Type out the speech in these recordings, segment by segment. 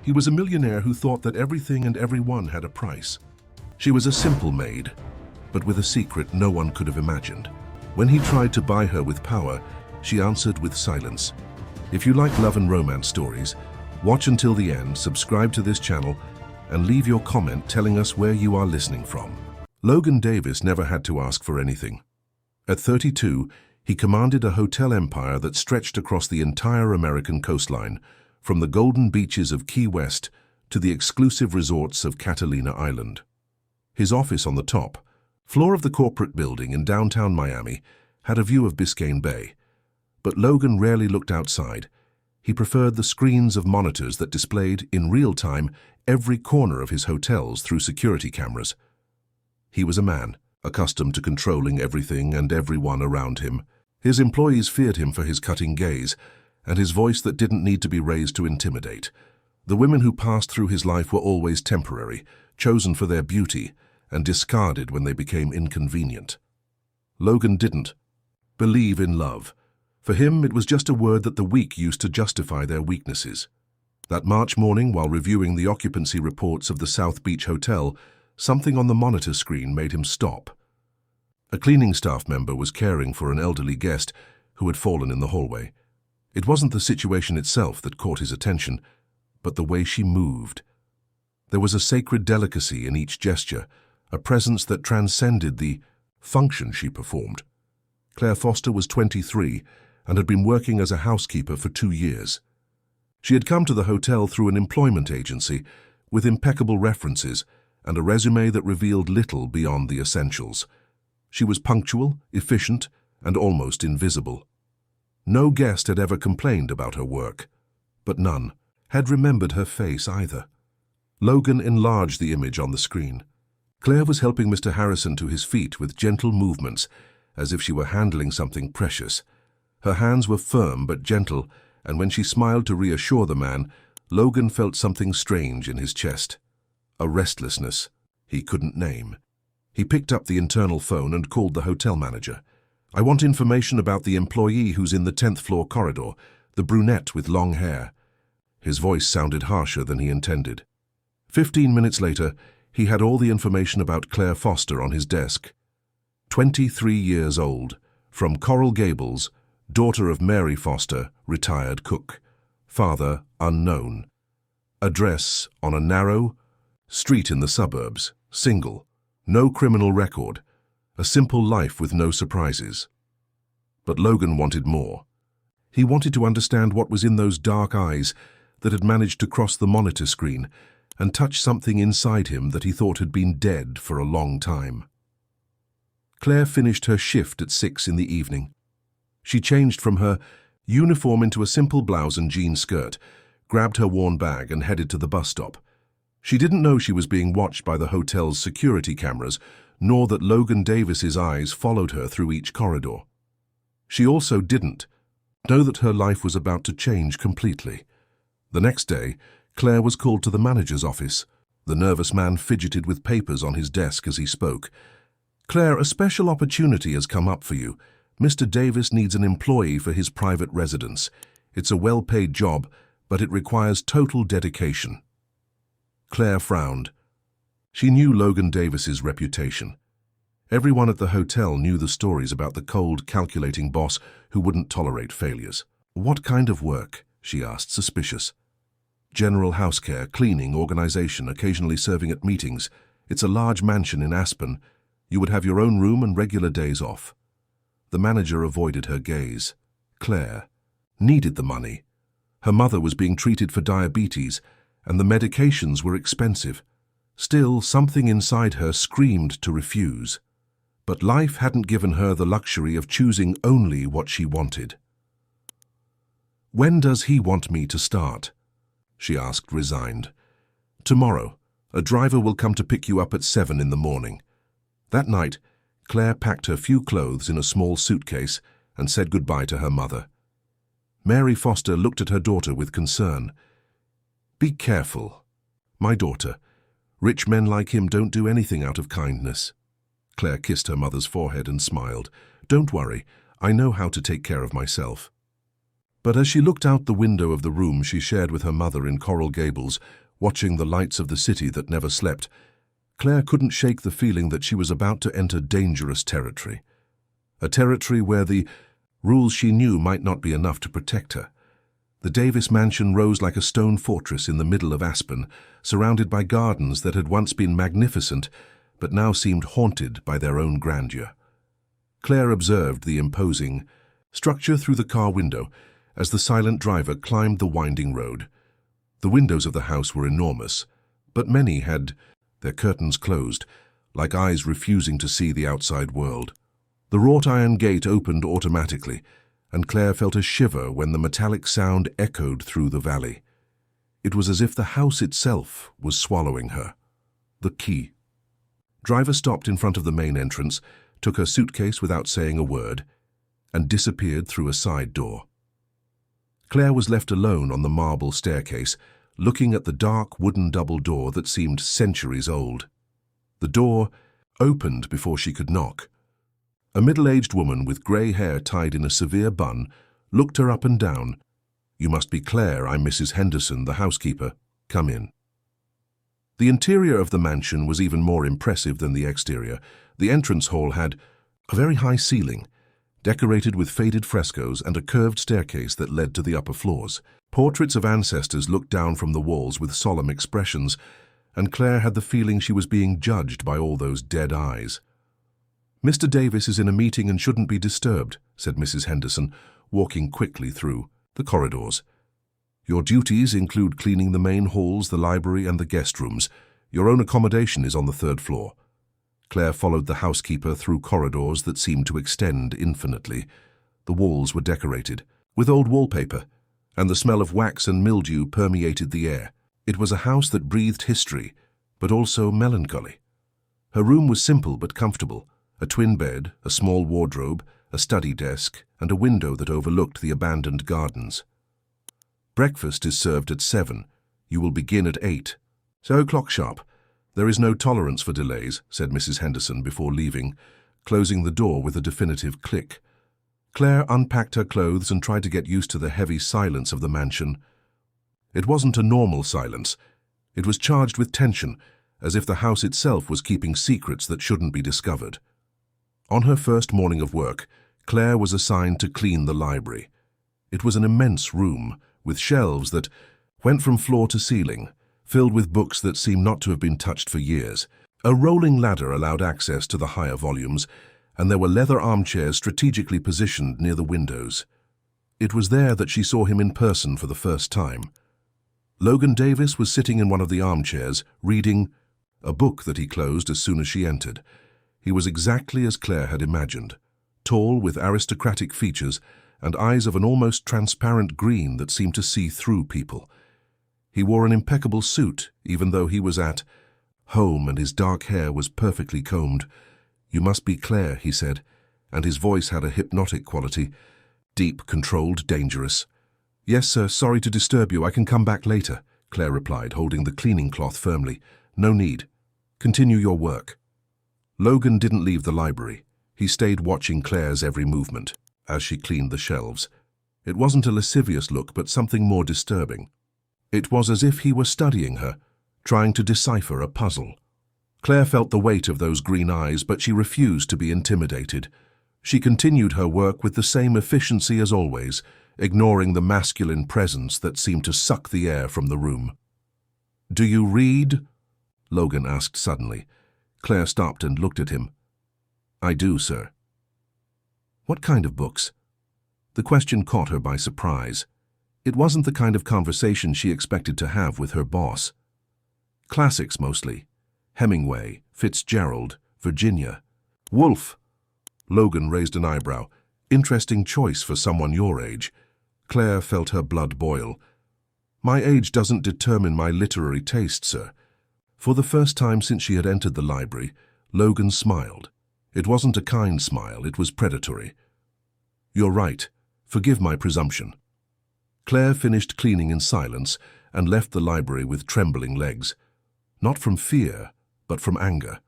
He was a millionaire who thought that everything and everyone had a price. She was a simple maid, but with a secret no one could have imagined. When he tried to buy her with power, she answered with silence. If you like love and romance stories, watch until the end, subscribe to this channel, and leave your comment telling us where you are listening from. Logan Davis never had to ask for anything. At 32, he commanded a hotel empire that stretched across the entire American coastline, from the golden beaches of Key West to the exclusive resorts of Catalina Island. His office on the top floor of the corporate building in downtown Miami had a view of Biscayne Bay, but Logan rarely looked outside. He preferred the screens of monitors that displayed, in real time, every corner of his hotels through security cameras. He was a man, accustomed to controlling everything and everyone around him. His employees feared him for his cutting gaze, and his voice that didn't need to be raised to intimidate. The women who passed through his life were always temporary, chosen for their beauty, and discarded when they became inconvenient. Logan didn't believe in love. For him, it was just a word that the weak used to justify their weaknesses. That March morning, while reviewing the occupancy reports of the South Beach Hotel, something on the monitor screen made him stop. A cleaning staff member was caring for an elderly guest who had fallen in the hallway. It wasn't the situation itself that caught his attention, but the way she moved. There was a sacred delicacy in each gesture, a presence that transcended the function she performed. Claire Foster was 23 and had been working as a housekeeper for 2 years. She had come to the hotel through an employment agency with impeccable references and a resume that revealed little beyond the essentials. She was punctual, efficient, and almost invisible. No guest had ever complained about her work, but none had remembered her face either. Logan enlarged the image on the screen. Claire was helping Mr. Harrison to his feet with gentle movements, as if she were handling something precious. Her hands were firm but gentle, and when she smiled to reassure the man, Logan felt something strange in his chest. A restlessness he couldn't name. He picked up the internal phone and called the hotel manager. "I want information about the employee who's in the 10th floor corridor, the brunette with long hair." His voice sounded harsher than he intended. 15 minutes later, he had all the information about Claire Foster on his desk. 23 years old, from Coral Gables, daughter of Mary Foster, retired cook. Father unknown. Address on a narrow street in the suburbs, single, no criminal record, a simple life with no surprises. But Logan wanted more. He wanted to understand what was in those dark eyes that had managed to cross the monitor screen and touch something inside him that he thought had been dead for a long time. Claire finished her shift at 6 in the evening. She changed from her uniform into a simple blouse and jean skirt, grabbed her worn bag and headed to the bus stop. She didn't know she was being watched by the hotel's security cameras, nor that Logan Davis's eyes followed her through each corridor. She also didn't know that her life was about to change completely. The next day, Claire was called to the manager's office. The nervous man fidgeted with papers on his desk as he spoke. "Claire, a special opportunity has come up for you. Mr. Davis needs an employee for his private residence. It's a well-paid job, but it requires total dedication." Claire frowned. She knew Logan Davis's reputation. Everyone at the hotel knew the stories about the cold, calculating boss who wouldn't tolerate failures. "What kind of work?" she asked, suspicious. "General housecare, cleaning, organization, occasionally serving at meetings. It's a large mansion in Aspen. You would have your own room and regular days off." The manager avoided her gaze. Claire needed the money. Her mother was being treated for diabetes, and the medications were expensive. Still, something inside her screamed to refuse. But life hadn't given her the luxury of choosing only what she wanted. "When does he want me to start?" she asked, resigned. "Tomorrow. A driver will come to pick you up at 7 in the morning." That night, Claire packed her few clothes in a small suitcase and said goodbye to her mother. Mary Foster looked at her daughter with concern. "Be careful. My daughter. Rich men like him don't do anything out of kindness." Claire kissed her mother's forehead and smiled. "Don't worry. I know how to take care of myself." But as she looked out the window of the room she shared with her mother in Coral Gables, watching the lights of the city that never slept, Claire couldn't shake the feeling that she was about to enter dangerous territory. A territory where the rules she knew might not be enough to protect her. The Davis mansion rose like a stone fortress in the middle of Aspen, surrounded by gardens that had once been magnificent, but now seemed haunted by their own grandeur. Claire observed the imposing structure through the car window as the silent driver climbed the winding road. The windows of the house were enormous, but many had their curtains closed, like eyes refusing to see the outside world. The wrought iron gate opened automatically, and Claire felt a shiver when the metallic sound echoed through the valley. It was as if the house itself was swallowing her. The key. Driver stopped in front of the main entrance, took her suitcase without saying a word, and disappeared through a side door. Claire was left alone on the marble staircase, looking at the dark wooden double door that seemed centuries old. The door opened before she could knock. A middle-aged woman with grey hair tied in a severe bun looked her up and down. "You must be Claire. I'm Mrs. Henderson, the housekeeper. Come in." The interior of the mansion was even more impressive than the exterior. The entrance hall had a very high ceiling, decorated with faded frescoes and a curved staircase that led to the upper floors. Portraits of ancestors looked down from the walls with solemn expressions, and Claire had the feeling she was being judged by all those dead eyes. "Mr. Davis is in a meeting and shouldn't be disturbed," said Mrs. Henderson, walking quickly through the corridors. "Your duties include cleaning the main halls, the library, and the guest rooms. Your own accommodation is on the 3rd floor. Claire followed the housekeeper through corridors that seemed to extend infinitely. The walls were decorated with old wallpaper, and the smell of wax and mildew permeated the air. It was a house that breathed history, but also melancholy. Her room was simple but comfortable. A twin bed, a small wardrobe, a study desk, and a window that overlooked the abandoned gardens. "Breakfast is served at 7. You will begin at 8. So clock sharp. There is no tolerance for delays," said Mrs. Henderson before leaving, closing the door with a definitive click. Claire unpacked her clothes and tried to get used to the heavy silence of the mansion. It wasn't a normal silence. It was charged with tension, as if the house itself was keeping secrets that shouldn't be discovered. On her first morning of work, Claire was assigned to clean the library. It was an immense room, with shelves that went from floor to ceiling, filled with books that seemed not to have been touched for years. A rolling ladder allowed access to the higher volumes, and there were leather armchairs strategically positioned near the windows. It was there that she saw him in person for the first time. Logan Davis was sitting in one of the armchairs, reading a book that he closed as soon as she entered. He was exactly as Claire had imagined, tall with aristocratic features and eyes of an almost transparent green that seemed to see through people. He wore an impeccable suit, even though he was at home and his dark hair was perfectly combed. "You must be Claire," he said, and his voice had a hypnotic quality, deep, controlled, dangerous. "Yes, sir, sorry to disturb you. I can come back later," Claire replied, holding the cleaning cloth firmly. "No need. Continue your work." Logan didn't leave the library. He stayed watching Claire's every movement as she cleaned the shelves. It wasn't a lascivious look, but something more disturbing. It was as if he were studying her, trying to decipher a puzzle. Claire felt the weight of those green eyes, but she refused to be intimidated. She continued her work with the same efficiency as always, ignoring the masculine presence that seemed to suck the air from the room. "Do you read?" Logan asked suddenly. Claire stopped and looked at him. "I do, sir." "What kind of books?" The question caught her by surprise. It wasn't the kind of conversation she expected to have with her boss. "Classics mostly. Hemingway, Fitzgerald, Virginia." "Woolf." Logan raised an eyebrow. "Interesting choice for someone your age." Claire felt her blood boil. "My age doesn't determine my literary taste, sir." For the first time since she had entered the library, Logan smiled. It wasn't a kind smile, it was predatory. "You're right. Forgive my presumption." Claire finished cleaning in silence and left the library with trembling legs. Not from fear, but from anger.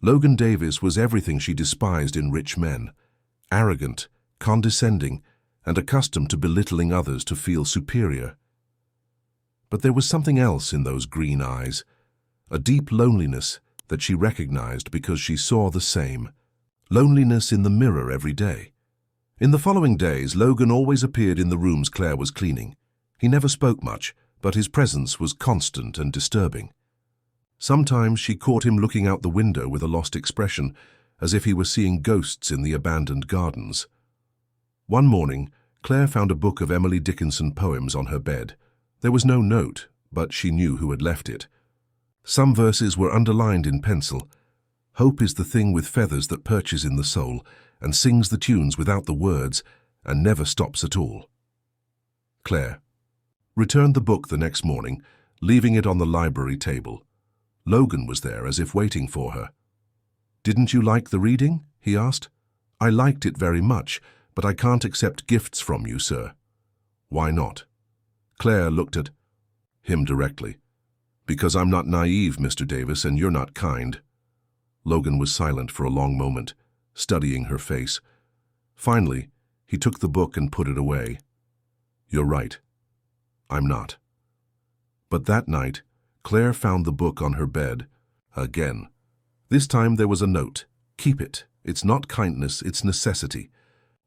Logan Davis was everything she despised in rich men. Arrogant, condescending, and accustomed to belittling others to feel superior. But there was something else in those green eyes, a deep loneliness that she recognized because she saw the same. Loneliness in the mirror every day. In the following days, Logan always appeared in the rooms Claire was cleaning. He never spoke much, but his presence was constant and disturbing. Sometimes she caught him looking out the window with a lost expression, as if he were seeing ghosts in the abandoned gardens. One morning, Claire found a book of Emily Dickinson poems on her bed. There was no note, but she knew who had left it. Some verses were underlined in pencil. Hope is the thing with feathers that perches in the soul and sings the tunes without the words and never stops at all. Claire returned the book the next morning, leaving it on the library table. Logan was there as if waiting for her. "Didn't you like the reading?" he asked. "I liked it very much, but I can't accept gifts from you, sir." "Why not?" Claire looked at him directly. "Because I'm not naive, Mr. Davis, and you're not kind." Logan was silent for a long moment, studying her face. Finally, he took the book and put it away. "You're right. I'm not." But that night, Claire found the book on her bed again. This time there was a note. "Keep it. It's not kindness, it's necessity."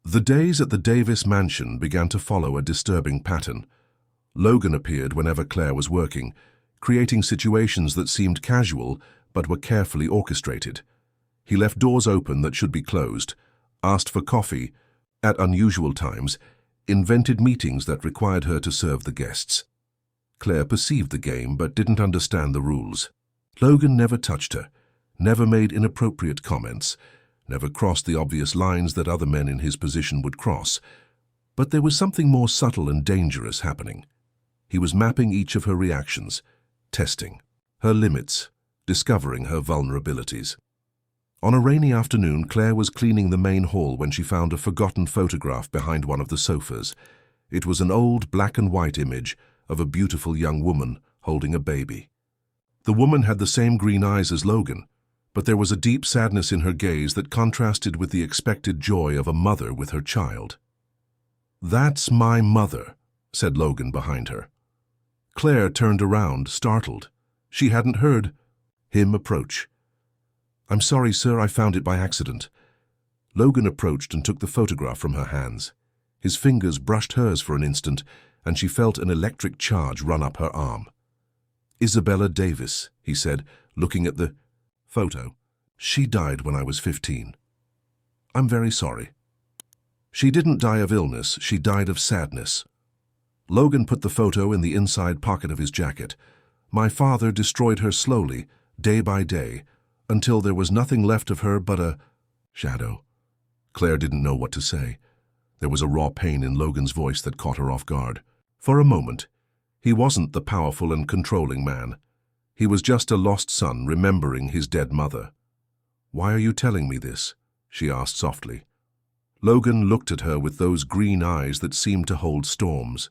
The days at the Davis mansion began to follow a disturbing pattern. Logan appeared whenever Claire was working, creating situations that seemed casual but were carefully orchestrated. He left doors open that should be closed, asked for coffee at unusual times, invented meetings that required her to serve the guests. Claire perceived the game but didn't understand the rules. Logan never touched her, never made inappropriate comments, never crossed the obvious lines that other men in his position would cross. But there was something more subtle and dangerous happening. He was mapping each of her reactions, testing her limits, discovering her vulnerabilities. On a rainy afternoon, Claire was cleaning the main hall when she found a forgotten photograph behind one of the sofas. It was an old black and white image of a beautiful young woman holding a baby. The woman had the same green eyes as Logan, but there was a deep sadness in her gaze that contrasted with the expected joy of a mother with her child. "That's my mother," said Logan behind her. Claire turned around, startled. She hadn't heard him approach. "I'm sorry, sir, I found it by accident." Logan approached and took the photograph from her hands. His fingers brushed hers for an instant, and she felt an electric charge run up her arm. "Isabella Davis," he said, looking at the photo. "She died when I was 15. I'm very sorry." "She didn't die of illness, she died of sadness." Logan put the photo in the inside pocket of his jacket. "My father destroyed her slowly, day by day, until there was nothing left of her but a shadow." Claire didn't know what to say. There was a raw pain in Logan's voice that caught her off guard. For a moment, he wasn't the powerful and controlling man. He was just a lost son remembering his dead mother. "Why are you telling me this?" she asked softly. Logan looked at her with those green eyes that seemed to hold storms.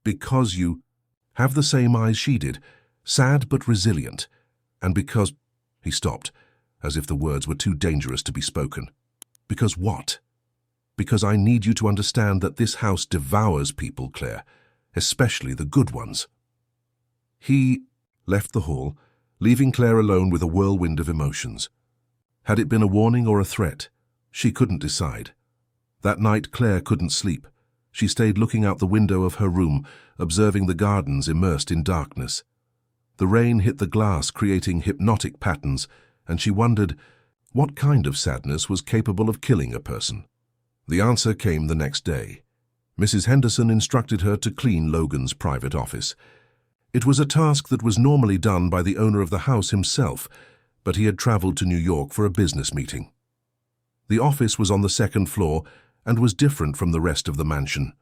"Because you have the same eyes she did, sad but resilient, and because—" He stopped, as if the words were too dangerous to be spoken. "Because what?" "Because I need you to understand that this house devours people, Claire, especially the good ones." He left the hall, leaving Claire alone with a whirlwind of emotions. Had it been a warning or a threat? She couldn't decide. That night Claire couldn't sleep. She stayed looking out the window of her room, observing the gardens immersed in darkness. The rain hit the glass, creating hypnotic patterns, and she wondered what kind of sadness was capable of killing a person. The answer came the next day. Mrs. Henderson instructed her to clean Logan's private office. It was a task that was normally done by the owner of the house himself, but he had traveled to New York for a business meeting. The office was on the second floor and was different from the rest of the mansion.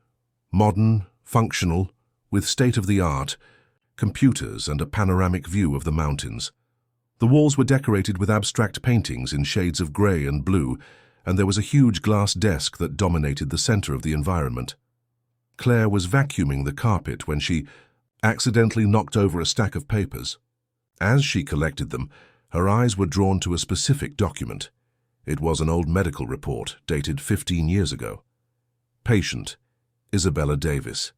Modern, functional, with state-of-the-art computers and a panoramic view of the mountains. The walls were decorated with abstract paintings in shades of grey and blue, and there was a huge glass desk that dominated the center of the environment. Claire was vacuuming the carpet when she accidentally knocked over a stack of papers. As she collected them, her eyes were drawn to a specific document. It was an old medical report dated 15 years ago. Patient: Isabella Davis.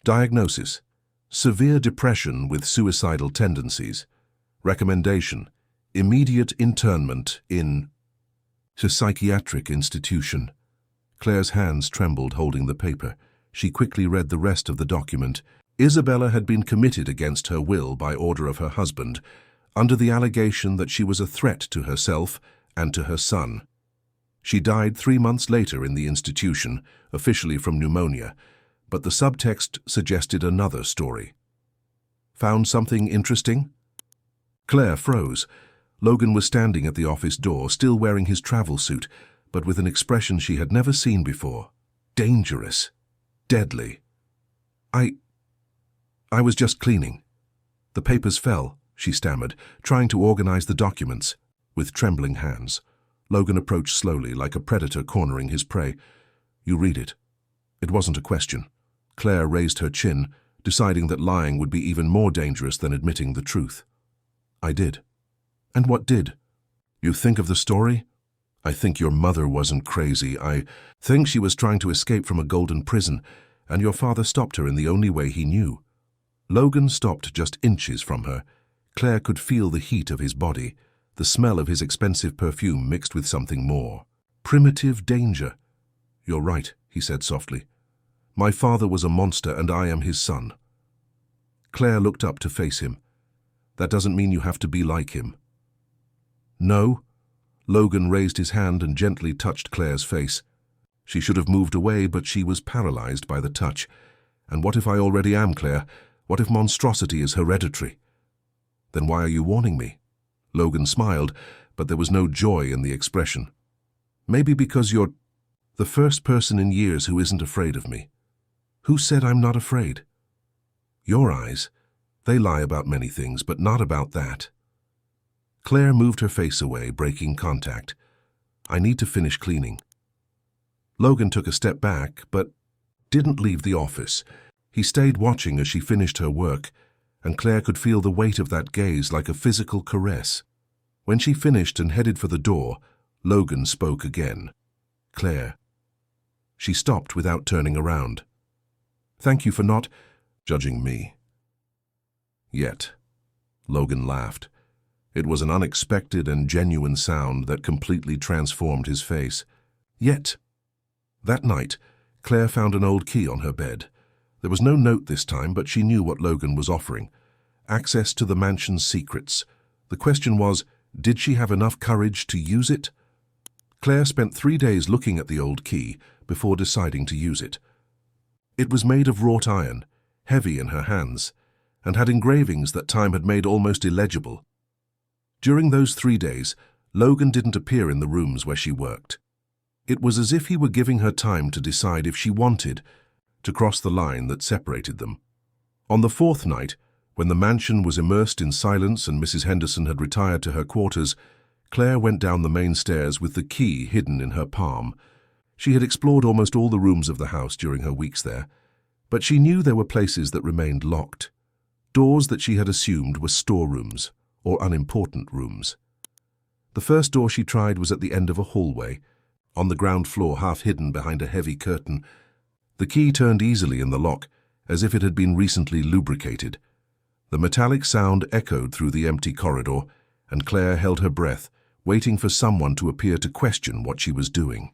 Diagnosis: severe depression with suicidal tendencies. Recommendation: immediate internment in a psychiatric institution. Claire's hands trembled holding the paper. She quickly read the rest of the document. Isabella had been committed against her will by order of her husband, under the allegation that she was a threat to herself and to her son. She died 3 months later in the institution, officially from pneumonia, but the subtext suggested another story. Found something interesting? Claire froze. Logan was standing at the office door, still wearing his travel suit, but with an expression she had never seen before. Dangerous. Deadly. I was just cleaning. The papers fell, she stammered, trying to organize the documents. With trembling hands, Logan approached slowly, like a predator cornering his prey. You read it. It wasn't a question. Claire raised her chin, deciding that lying would be even more dangerous than admitting the truth. I did. And what did? You think of the story? I think your mother wasn't crazy. I think she was trying to escape from a golden prison, and your father stopped her in the only way he knew. Logan stopped just inches from her. Claire could feel the heat of his body, the smell of his expensive perfume mixed with something more. Primitive danger. You're right, he said softly. My father was a monster and I am his son. Claire looked up to face him. That doesn't mean you have to be like him. No. Logan raised his hand and gently touched Claire's face. She should have moved away, but she was paralyzed by the touch. And what if I already am, Claire? What if monstrosity is hereditary? Then why are you warning me? Logan smiled, but there was no joy in the expression. Maybe because you're the first person in years who isn't afraid of me. Who said I'm not afraid? Your eyes. They lie about many things, but not about that. Claire moved her face away, breaking contact. I need to finish cleaning. Logan took a step back, but didn't leave the office. He stayed watching as she finished her work, and Claire could feel the weight of that gaze like a physical caress. When she finished and headed for the door, Logan spoke again. Claire. She stopped without turning around. Thank you for not judging me. Yet. Logan laughed. It was an unexpected and genuine sound that completely transformed his face. Yet. That night, Claire found an old key on her bed. There was no note this time, but she knew what Logan was offering. Access to the mansion's secrets. The question was, did she have enough courage to use it? Claire spent 3 days looking at the old key before deciding to use it. It was made of wrought iron, heavy in her hands, and had engravings that time had made almost illegible. During those 3 days, Logan didn't appear in the rooms where she worked. It was as if he were giving her time to decide if she wanted to cross the line that separated them. On the 4th night, when the mansion was immersed in silence and Mrs. Henderson had retired to her quarters, Claire went down the main stairs with the key hidden in her palm. She had explored almost all the rooms of the house during her weeks there, but she knew there were places that remained locked, doors that she had assumed were storerooms or unimportant rooms. The first door she tried was at the end of a hallway, on the ground floor, half hidden behind a heavy curtain. The key turned easily in the lock, as if it had been recently lubricated. The metallic sound echoed through the empty corridor, and Claire held her breath, waiting for someone to appear to question what she was doing.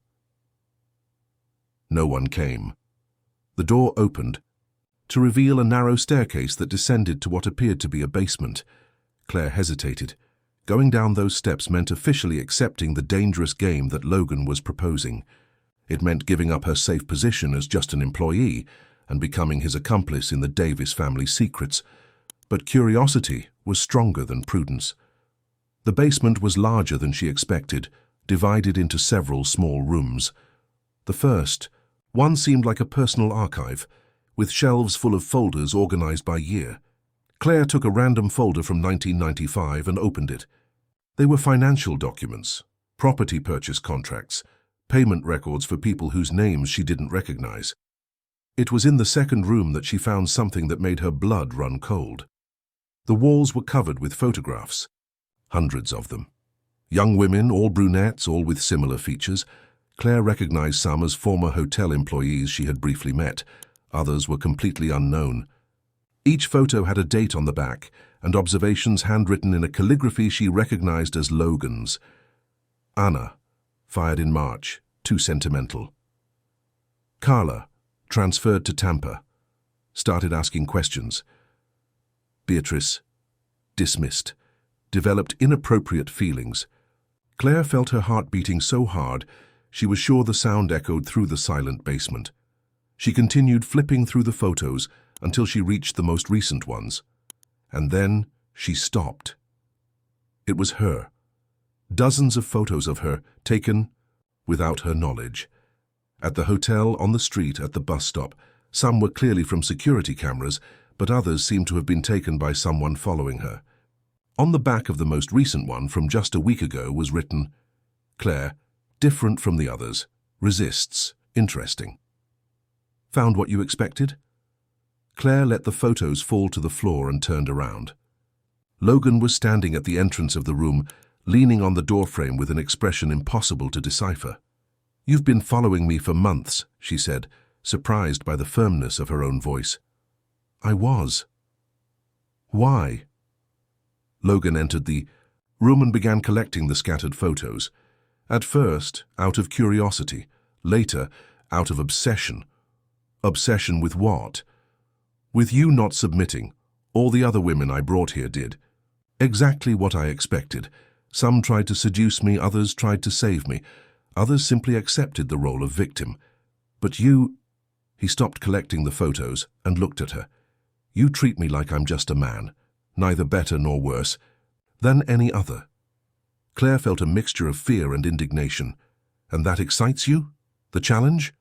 No one came. The door opened, to reveal a narrow staircase that descended to what appeared to be a basement. Claire hesitated. Going down those steps meant officially accepting the dangerous game that Logan was proposing. It meant giving up her safe position as just an employee and becoming his accomplice in the Davis family secrets. But curiosity was stronger than prudence. The basement was larger than she expected, divided into several small rooms. The first, one seemed like a personal archive, with shelves full of folders organized by year. Claire took a random folder from 1995 and opened it. They were financial documents, property purchase contracts, payment records for people whose names she didn't recognize. It was in the second room that she found something that made her blood run cold. The walls were covered with photographs, hundreds of them. Young women, all brunettes, all with similar features. Claire recognized some as former hotel employees she had briefly met. Others were completely unknown. Each photo had a date on the back and observations handwritten in a calligraphy she recognized as Logan's. Anna, fired in March, too sentimental. Carla, transferred to Tampa, started asking questions. Beatrice, dismissed, developed inappropriate feelings. Claire felt her heart beating so hard she was sure the sound echoed through the silent basement. She continued flipping through the photos until she reached the most recent ones. And then she stopped. It was her. Dozens of photos of her, taken without her knowledge. At the hotel, on the street, at the bus stop. Some were clearly from security cameras, but others seemed to have been taken by someone following her. On the back of the most recent one, from just a week ago, was written, "Claire, different from the others, resists, interesting. Found what you expected?" Claire let the photos fall to the floor and turned around. Logan was standing at the entrance of the room, leaning on the doorframe with an expression impossible to decipher. "You've been following me for months," she said, surprised by the firmness of her own voice. "I was." "Why?" Logan entered the room and began collecting the scattered photos. At first, out of curiosity. Later, out of obsession. Obsession with what? With you not submitting. All the other women I brought here did. Exactly what I expected. Some tried to seduce me, others tried to save me. Others simply accepted the role of victim. But you... He stopped collecting the photos and looked at her. "You treat me like I'm just a man, neither better nor worse, than any other." Claire felt a mixture of fear and indignation. "And that excites you? The challenge?"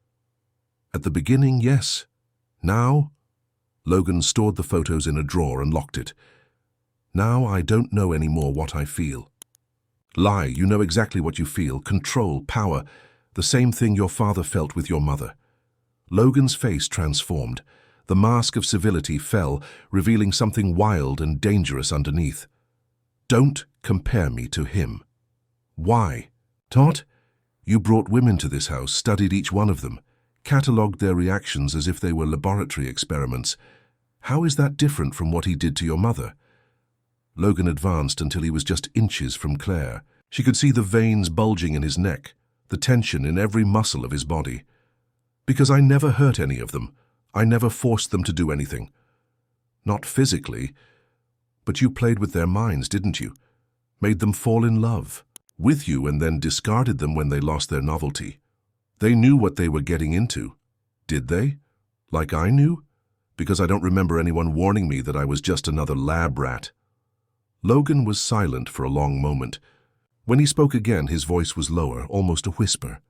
"At the beginning, yes. Now?" Logan stored the photos in a drawer and locked it. "Now I don't know anymore what I feel." "Lie, you know exactly what you feel. Control, power, the same thing your father felt with your mother." Logan's face transformed. The mask of civility fell, revealing something wild and dangerous underneath. "Don't compare me to him." "Why?" "Tot, you brought women to this house, studied each one of them, catalogued their reactions as if they were laboratory experiments. How is that different from what he did to your mother?" Logan advanced until he was just inches from Claire. She could see the veins bulging in his neck, the tension in every muscle of his body. "Because I never hurt any of them. I never forced them to do anything. Not physically. But you played with their minds, didn't you? Made them fall in love with you and then discarded them when they lost their novelty. They knew what they were getting into. Did they? Like I knew? Because I don't remember anyone warning me that I was just another lab rat." Logan was silent for a long moment. When he spoke again, his voice was lower, almost a whisper.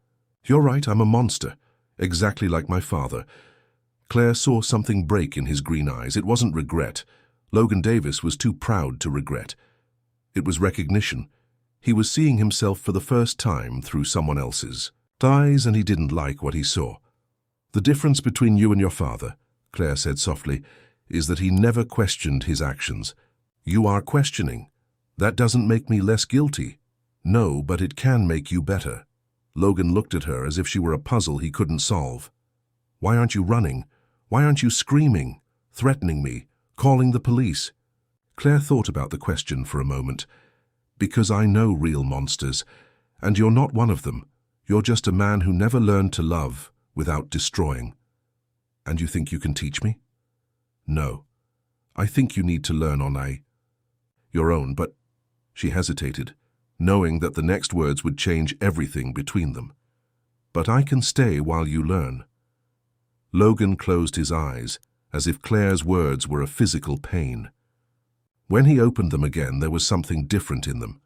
"You're right, I'm a monster. Exactly like my father." Claire saw something break in his green eyes. It wasn't regret. Logan Davis was too proud to regret. It was recognition. He was seeing himself for the first time through someone else's eyes, and he didn't like what he saw. "The difference between you and your father," Claire said softly, "is that he never questioned his actions. You are questioning. That doesn't make me less guilty." "No, but it can make you better." Logan looked at her as if she were a puzzle he couldn't solve. "Why aren't you running? Why aren't you screaming, threatening me, calling the police?" Claire thought about the question for a moment. "Because I know real monsters, and you're not one of them. You're just a man who never learned to love without destroying." "And you think you can teach me?" "No. I think you need to learn on your own, but..." She hesitated, knowing that the next words would change everything between them. "But I can stay while you learn." Logan closed his eyes, as if Claire's words were a physical pain. When he opened them again, there was something different in them.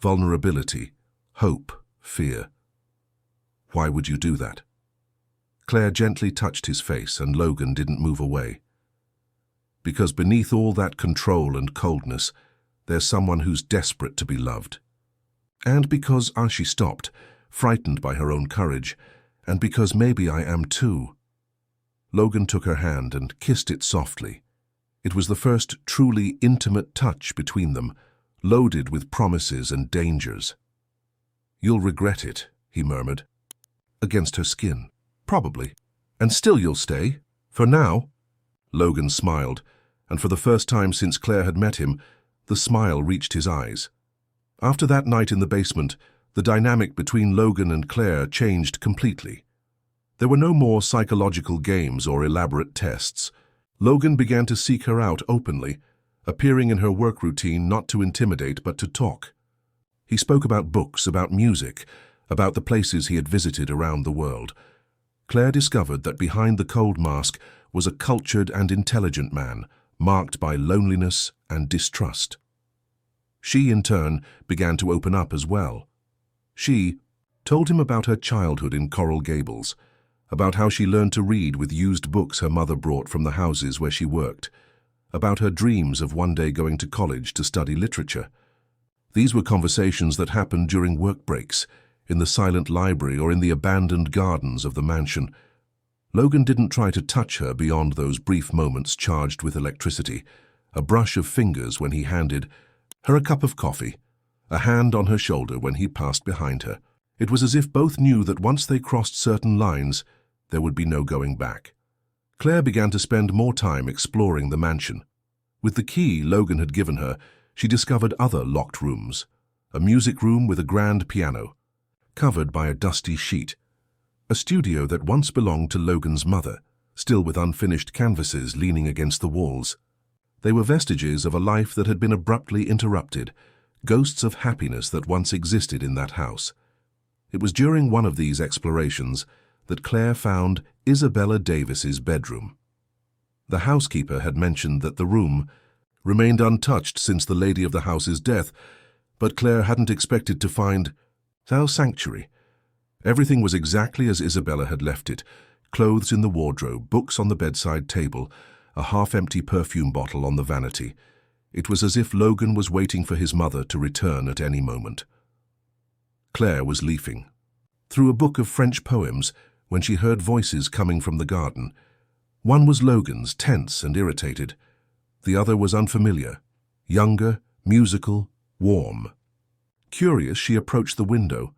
Vulnerability, hope, fear. "Why would you do that?" Claire gently touched his face, and Logan didn't move away. "Because beneath all that control and coldness, there's someone who's desperate to be loved." And because she stopped, frightened by her own courage, and because maybe I am too. Logan took her hand and kissed it softly. It was the first truly intimate touch between them, loaded with promises and dangers. "You'll regret it," he murmured. against her skin. Probably. And still you'll stay? For now? Logan smiled, and for the first time since Claire had met him, the smile reached his eyes. After that night in the basement, the dynamic between Logan and Claire changed completely. There were no more psychological games or elaborate tests. Logan began to seek her out openly, appearing in her work routine not to intimidate but to talk. He spoke about books, about music, about the places he had visited around the world. Claire discovered that behind the cold mask was a cultured and intelligent man, marked by loneliness and distrust. She, in turn, began to open up as well. She told him about her childhood in Coral Gables, about how she learned to read with used books her mother brought from the houses where she worked, about her dreams of one day going to college to study literature. These were conversations that happened during work breaks, in the silent library or in the abandoned gardens of the mansion. Logan didn't try to touch her beyond those brief moments charged with electricity, a brush of fingers when he handed her a cup of coffee, a hand on her shoulder when he passed behind her. It was as if both knew that once they crossed certain lines, there would be no going back. Claire began to spend more time exploring the mansion. With the key Logan had given her, she discovered other locked rooms, a music room with a grand piano, covered by a dusty sheet, a studio that once belonged to Logan's mother, still with unfinished canvases leaning against the walls. They were vestiges of a life that had been abruptly interrupted, ghosts of happiness that once existed in that house. It was during one of these explorations that Claire found Isabella Davis's bedroom. The housekeeper had mentioned that the room remained untouched since the lady of the house's death, but Claire hadn't expected to find our sanctuary. Everything was exactly as Isabella had left it: clothes in the wardrobe, books on the bedside table, a half-empty perfume bottle on the vanity. It was as if Logan was waiting for his mother to return at any moment. Claire was leafing through a book of French poems when she heard voices coming from the garden. One was Logan's, tense and irritated. The other was unfamiliar, younger, musical, warm. Curious, she approached the window.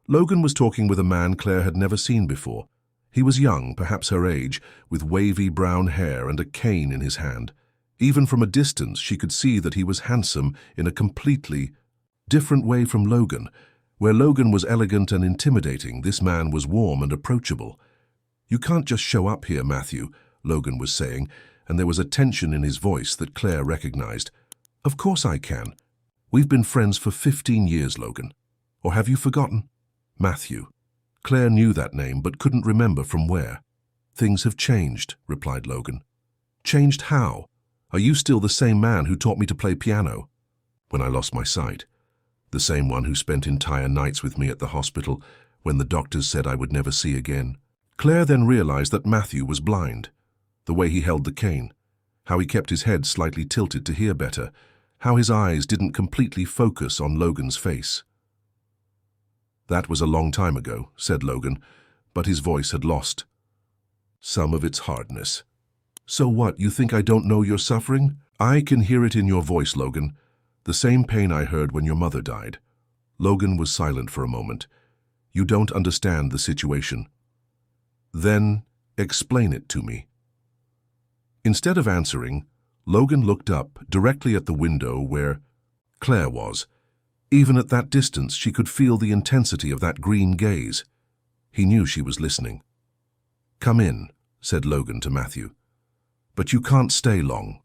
Logan was talking with a man Claire had never seen before. He was young, perhaps her age, with wavy brown hair and a cane in his hand. Even from a distance, she could see that he was handsome in a completely different way from Logan. Where Logan was elegant and intimidating, this man was warm and approachable. "You can't just show up here, Matthew," Logan was saying, and there was a tension in his voice that Claire recognized. "Of course I can. We've been friends for 15 years, Logan. Or have you forgotten?" Matthew. Claire knew that name but couldn't remember from where. "Things have changed," replied Logan. "Changed how? Are you still the same man who taught me to play piano?" "When I lost my sight. The same one who spent entire nights with me at the hospital when the doctors said I would never see again." Claire then realized that Matthew was blind. The way he held the cane, how he kept his head slightly tilted to hear better, how his eyes didn't completely focus on Logan's face. "That was a long time ago," said Logan, but his voice had lost some of its hardness. "So what, you think I don't know you're suffering? I can hear it in your voice, Logan. The same pain I heard when your mother died." Logan was silent for a moment. "You don't understand the situation." "Then explain it to me." Instead of answering, Logan looked up directly at the window where Claire was. Even at that distance, she could feel the intensity of that green gaze. He knew she was listening. "Come in," said Logan to Matthew. "But you can't stay long."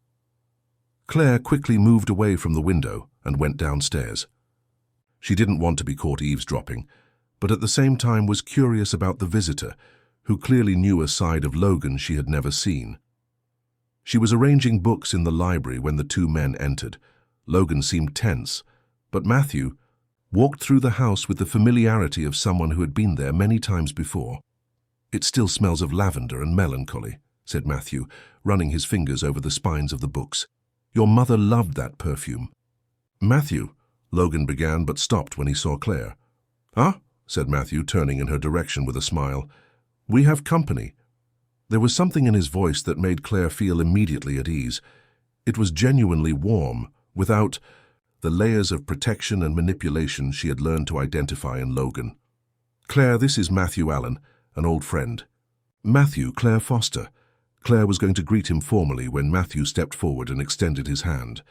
Claire quickly moved away from the window and went downstairs. She didn't want to be caught eavesdropping, but at the same time was curious about the visitor, who clearly knew a side of Logan she had never seen. She was arranging books in the library when the two men entered. Logan seemed tense, but Matthew walked through the house with the familiarity of someone who had been there many times before. "It still smells of lavender and melancholy," said Matthew, running his fingers over the spines of the books. "Your mother loved that perfume." "Matthew," Logan began but stopped when he saw Claire. "Huh?" said Matthew, turning in her direction with a smile. "We have company." There was something in his voice that made Claire feel immediately at ease. It was genuinely warm, without the layers of protection and manipulation she had learned to identify in Logan. Claire, this is Matthew Allen, an old friend. Matthew, Claire Foster. Claire was going to greet him formally when Matthew stepped forward and extended his hand.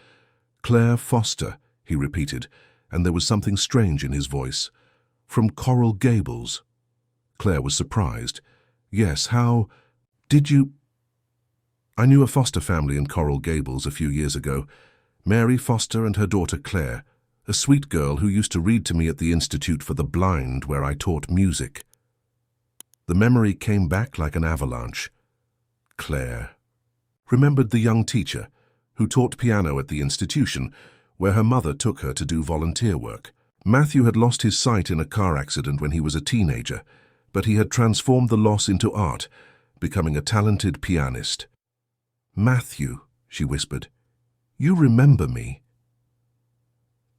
Claire Foster, he repeated, and there was something strange in his voice. From Coral Gables. Claire was surprised. Yes, how... did you... I knew a Foster family in Coral Gables a few years ago. Mary Foster and her daughter Claire, a sweet girl who used to read to me at the Institute for the Blind where I taught music. The memory came back like an avalanche. Claire remembered the young teacher who taught piano at the institution where her mother took her to do volunteer work. Matthew had lost his sight in a car accident when he was a teenager, but he had transformed the loss into art, becoming a talented pianist. Matthew, she whispered, you remember me.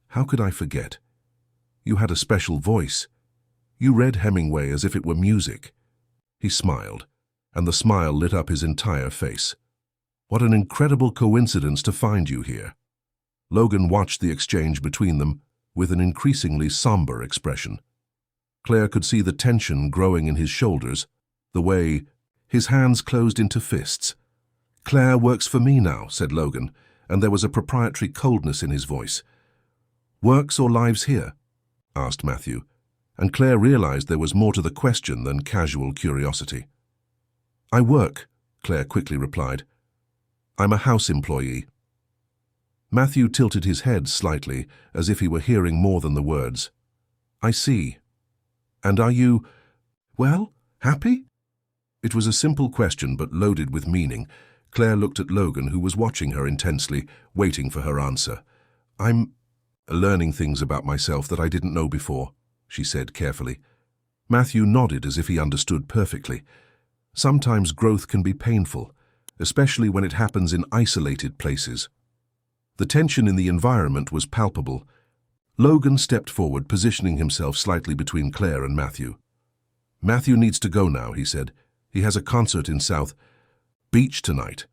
How could I forget? You had a special voice. You read Hemingway as if it were music. He smiled, and the smile lit up his entire face. What an incredible coincidence to find you here. Logan watched the exchange between them with an increasingly somber expression. Claire could see the tension growing in his shoulders, the way his hands closed into fists. Claire works for me now, said Logan, and there was a proprietary coldness in his voice. Works or lives here? Asked Matthew, and Claire realized there was more to the question than casual curiosity. I work, Claire quickly replied. I'm a house employee. Matthew tilted his head slightly, as if he were hearing more than the words. I see. And are you, well, happy? It was a simple question, but loaded with meaning. Claire looked at Logan, who was watching her intensely, waiting for her answer. I'm learning things about myself that I didn't know before, she said carefully. Matthew nodded as if he understood perfectly. Sometimes growth can be painful, especially when it happens in isolated places. The tension in the environment was palpable. Logan stepped forward, positioning himself slightly between Claire and Matthew. Matthew needs to go now, he said. He has a concert in South Beach tonight.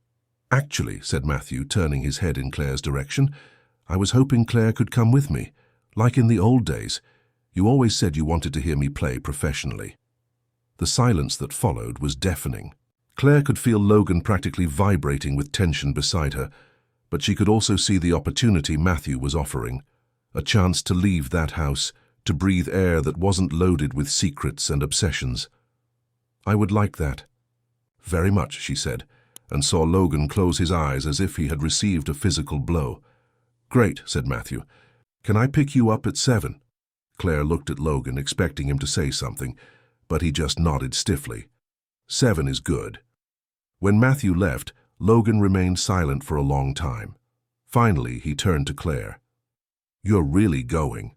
Actually, said Matthew, turning his head in Claire's direction, I was hoping Claire could come with me. Like in the old days, you always said you wanted to hear me play professionally. The silence that followed was deafening. Claire could feel Logan practically vibrating with tension beside her, but she could also see the opportunity Matthew was offering, a chance to leave that house, to breathe air that wasn't loaded with secrets and obsessions. I would like that. Very much, she said, and saw Logan close his eyes as if he had received a physical blow. Great, said Matthew. Can I pick you up at 7? Claire looked at Logan, expecting him to say something, but he just nodded stiffly. 7 is good. When Matthew left, Logan remained silent for a long time. Finally, he turned to Claire. You're really going.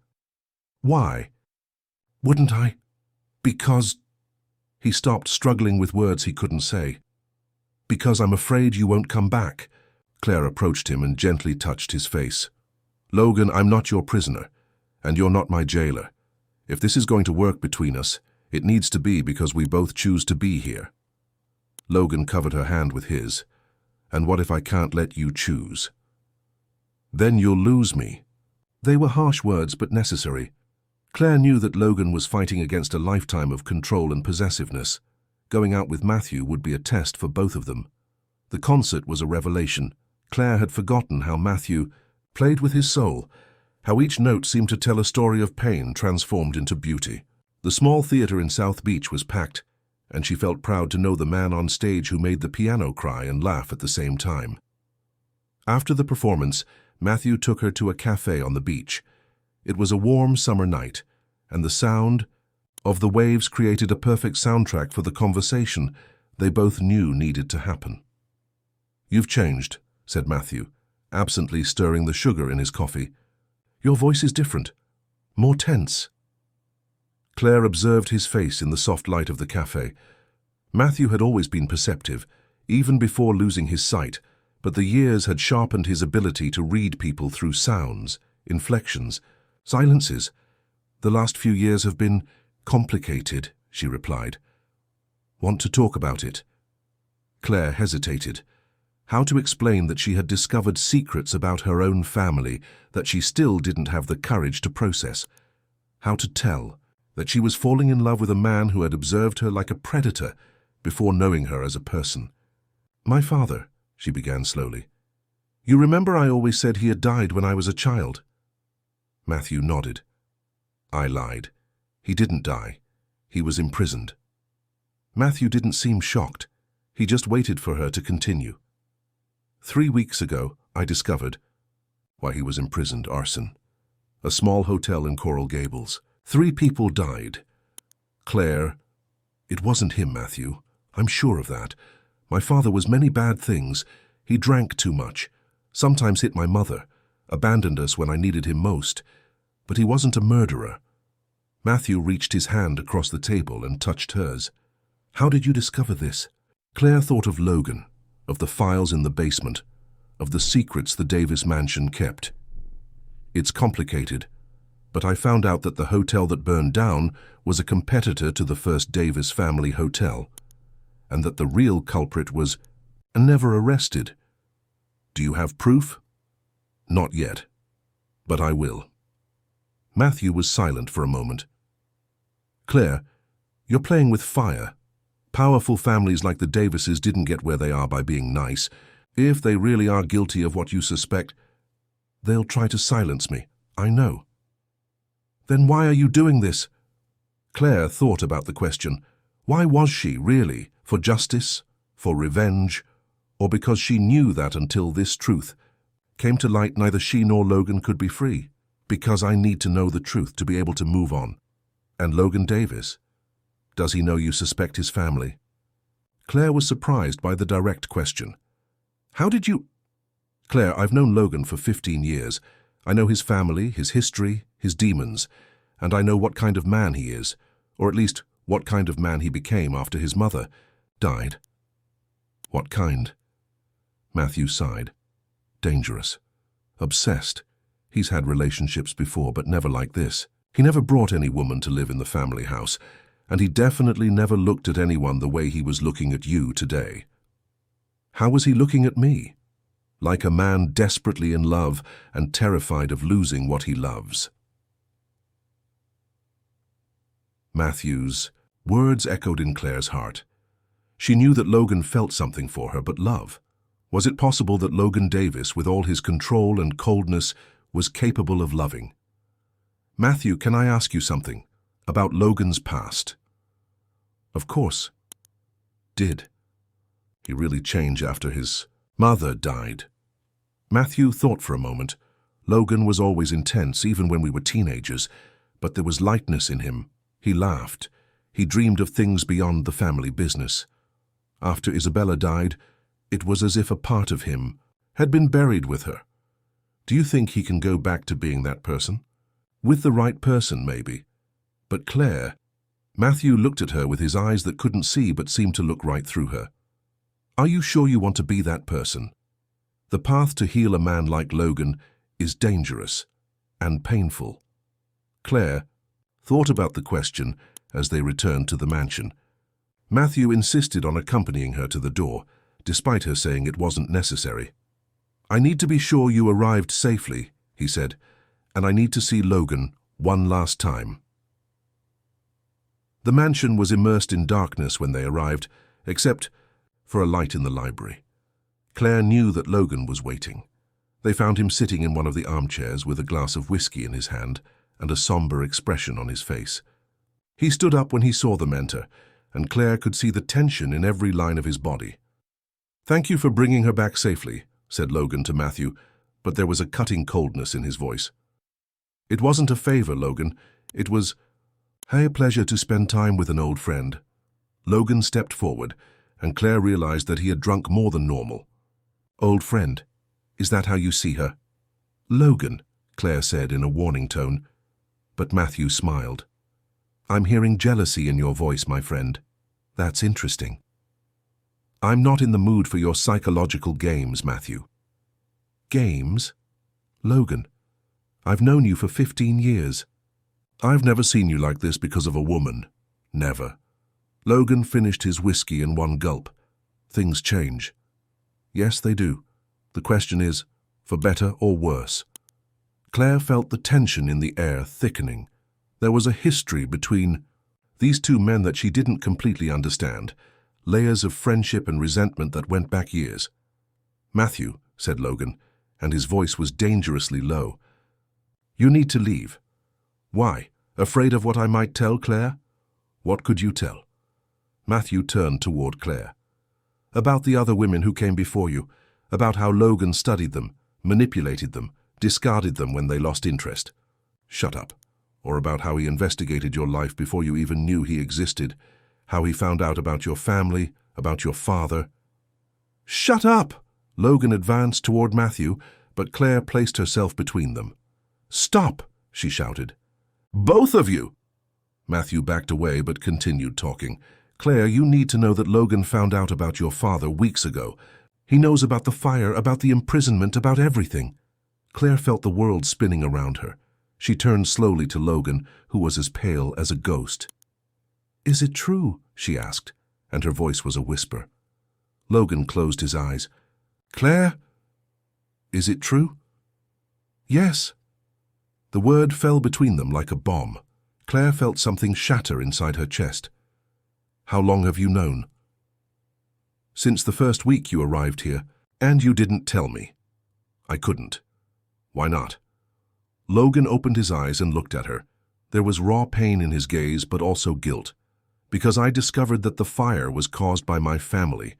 Why? Wouldn't I? Because... He stopped, struggling with words he couldn't say. Because I'm afraid you won't come back. Claire approached him and gently touched his face. Logan, I'm not your prisoner, and you're not my jailer. If this is going to work between us, it needs to be because we both choose to be here. Logan covered her hand with his. And what if I can't let you choose? Then you'll lose me. They were harsh words, but necessary. Claire knew that Logan was fighting against a lifetime of control and possessiveness. Going out with Matthew would be a test for both of them. The concert was a revelation. Claire had forgotten how Matthew played with his soul, how each note seemed to tell a story of pain transformed into beauty. The small theater in South Beach was packed, and she felt proud to know the man on stage who made the piano cry and laugh at the same time. After the performance, Matthew took her to a cafe on the beach. It was a warm summer night, and the sound of the waves created a perfect soundtrack for the conversation they both knew needed to happen. You've changed, said Matthew, absently stirring the sugar in his coffee. Your voice is different, more tense. Claire observed his face in the soft light of the cafe. Matthew had always been perceptive, even before losing his sight, but the years had sharpened his ability to read people through sounds, inflections, silences. The last few years have been complicated, she replied. Want to talk about it? Claire hesitated. How to explain that she had discovered secrets about her own family that she still didn't have the courage to process? How to tell? that she was falling in love with a man who had observed her like a predator before knowing her as a person. "My father," she began slowly. "You remember I always said he had died when I was a child?" Matthew nodded. "I lied. He didn't die. He was imprisoned." Matthew didn't seem shocked. He just waited for her to continue. "3 weeks ago, I discovered why he was imprisoned. Arson. A small hotel in Coral Gables. 3 people died. Claire, it wasn't him, Matthew. I'm sure of that. My father was many bad things. He drank too much, sometimes hit my mother, abandoned us when I needed him most. But he wasn't a murderer." Matthew reached his hand across the table and touched hers. "How did you discover this?" Claire thought of Logan, of the files in the basement, of the secrets the Davis mansion kept. "It's complicated, but I found out that the hotel that burned down was a competitor to the first Davis family hotel, and that the real culprit was never arrested. Do you have proof?" "Not yet, but I will." Matthew was silent for a moment. "Claire, you're playing with fire. Powerful families like the Davises didn't get where they are by being nice. If they really are guilty of what you suspect, they'll try to silence me. I know." "Then why are you doing this?" Claire thought about the question. Why was she, really? For justice? For revenge? Or because she knew that until this truth came to light, neither she nor Logan could be free? "Because I need to know the truth to be able to move on." "And Logan Davis? Does he know you suspect his family?" Claire was surprised by the direct question. "How did you—" "Claire, I've known Logan for 15 years. I know his family, his history, his demons, and I know what kind of man he is, or at least what kind of man he became after his mother died." "What kind?" Matthew sighed. "Dangerous. Obsessed. He's had relationships before, but never like this. He never brought any woman to live in the family house, and he definitely never looked at anyone the way he was looking at you today." "How was he looking at me?" "Like a man desperately in love and terrified of losing what he loves." Matthew's words echoed in Claire's heart. She knew that Logan felt something for her, but love? Was it possible that Logan Davis, with all his control and coldness, was capable of loving? "Matthew, can I ask you something? About Logan's past?" "Of course." "Did he really change after his mother died?" Matthew thought for a moment. Logan was always intense, even when we were teenagers, but there was lightness in him. He laughed. He dreamed of things beyond the family business. After Isabella died, it was as if a part of him had been buried with her. Do you think he can go back to being that person? With the right person, maybe. But Claire— Matthew looked at her with his eyes that couldn't see but seemed to look right through her. "Are you sure you want to be that person? The path to heal a man like Logan is dangerous and painful." Claire thought about the question as they returned to the mansion. Matthew insisted on accompanying her to the door, despite her saying it wasn't necessary. "I need to be sure you arrived safely," he said, "and I need to see Logan one last time." The mansion was immersed in darkness when they arrived, except for a light in the library. Claire knew that Logan was waiting. They found him sitting in one of the armchairs with a glass of whiskey in his hand and a somber expression on his face. He stood up when he saw them enter, and Claire could see the tension in every line of his body. "Thank you for bringing her back safely," said Logan to Matthew, but there was a cutting coldness in his voice. "It wasn't a favor, Logan. It was a pleasure to spend time with an old friend." Logan stepped forward, and Claire realized that he had drunk more than normal. "Old friend, is that how you see her?" "Logan," Claire said in a warning tone, but Matthew smiled. "I'm hearing jealousy in your voice, my friend. That's interesting." "I'm not in the mood for your psychological games, Matthew." "Games? Logan, I've known you for 15 years. I've never seen you like this because of a woman. Never." Logan finished his whiskey in one gulp. "Things change." "Yes, they do. The question is, for better or worse." Claire felt the tension in the air thickening. There was a history between these two men that she didn't completely understand, layers of friendship and resentment that went back years. "Matthew," said Logan, and his voice was dangerously low. "You need to leave." "Why? Afraid of what I might tell, Claire?" "What could you tell?" Matthew turned toward Claire. "About the other women who came before you, about how Logan studied them, manipulated them, discarded them when they lost interest." "Shut up." "Or about how he investigated your life before you even knew he existed, how he found out about your family, about your father." "Shut up!" Logan advanced toward Matthew, but Claire placed herself between them. "Stop!" she shouted. "Both of you!" Matthew backed away but continued talking. "Claire, you need to know that Logan found out about your father weeks ago. He knows about the fire, about the imprisonment, about everything." Claire felt the world spinning around her. She turned slowly to Logan, who was as pale as a ghost. "Is it true?" she asked, and her voice was a whisper. Logan closed his eyes. "Claire, is it true?" "Yes." The word fell between them like a bomb. Claire felt something shatter inside her chest. "How long have you known?" "Since the first week you arrived here, and you didn't tell me." "I couldn't." "Why not?" Logan opened his eyes and looked at her. There was raw pain in his gaze, but also guilt. "Because I discovered that the fire was caused by my family,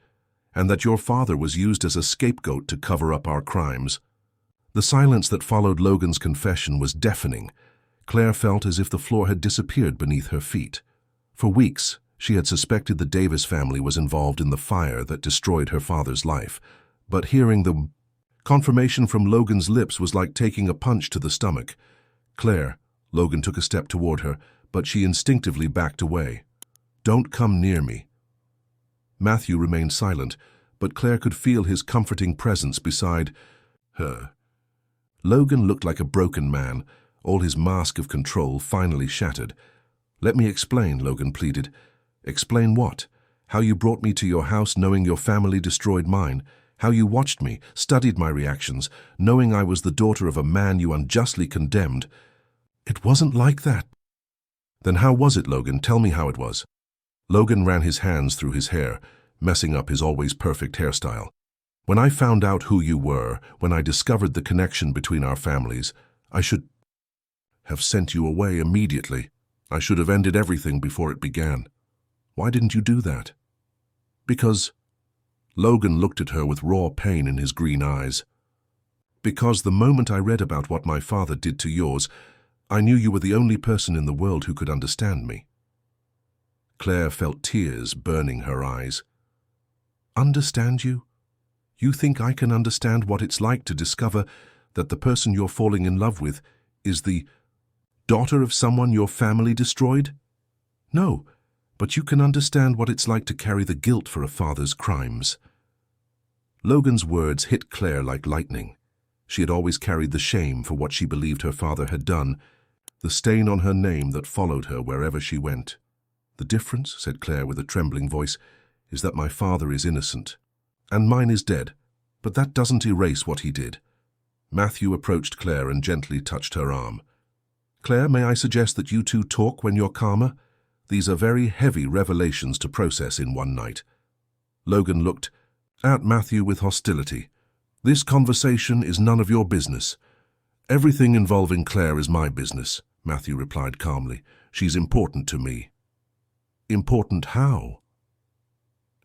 and that your father was used as a scapegoat to cover up our crimes." The silence that followed Logan's confession was deafening. Claire felt as if the floor had disappeared beneath her feet. For weeks, she had suspected the Davis family was involved in the fire that destroyed her father's life, but hearing the confirmation from Logan's lips was like taking a punch to the stomach. "Claire," Logan took a step toward her, but she instinctively backed away. "Don't come near me." Matthew remained silent, but Claire could feel his comforting presence beside her. Logan looked like a broken man, all his mask of control finally shattered. "Let me explain," Logan pleaded. "Explain what? How you brought me to your house knowing your family destroyed mine. How you watched me, studied my reactions, knowing I was the daughter of a man you unjustly condemned." "It wasn't like that." "Then how was it, Logan? Tell me how it was." Logan ran his hands through his hair, messing up his always perfect hairstyle. "When I found out who you were, when I discovered the connection between our families, I should have sent you away immediately. I should have ended everything before it began. Why didn't you do that?" "Because—" Logan looked at her with raw pain in his green eyes. "Because the moment I read about what my father did to yours, I knew you were the only person in the world who could understand me." Claire felt tears burning her eyes. "Understand you? You think I can understand what it's like to discover that the person you're falling in love with is the daughter of someone your family destroyed? No, but you can understand what it's like to carry the guilt for a father's crimes." Logan's words hit Claire like lightning. She had always carried the shame for what she believed her father had done, the stain on her name that followed her wherever she went. "The difference," said Claire with a trembling voice, "is that my father is innocent, and mine is dead, but that doesn't erase what he did." Matthew approached Claire and gently touched her arm. "Claire, may I suggest that you two talk when you're calmer? These are very heavy revelations to process in one night." Logan looked at Matthew with hostility. "This conversation is none of your business." "Everything involving Claire is my business," Matthew replied calmly. "She's important to me." "Important how?"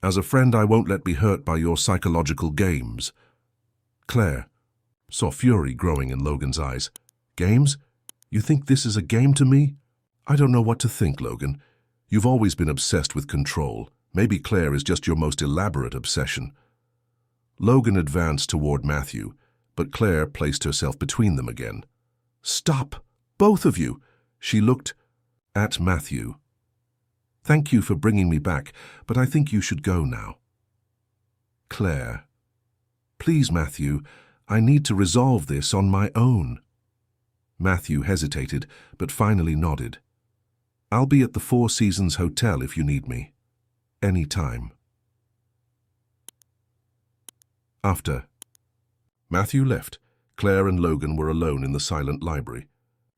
"As a friend, I won't let me hurt by your psychological games." Claire saw fury growing in Logan's eyes. "Games? You think this is a game to me?" "I don't know what to think, Logan. You've always been obsessed with control. Maybe Claire is just your most elaborate obsession." Logan advanced toward Matthew, but Claire placed herself between them again. "Stop, both of you!" She looked at Matthew. "Thank you for bringing me back, but I think you should go now." Claire. "Please, Matthew, I need to resolve this on my own." Matthew hesitated, but finally nodded. "I'll be at the Four Seasons Hotel if you need me. Any time." After Matthew left, Claire and Logan were alone in the silent library.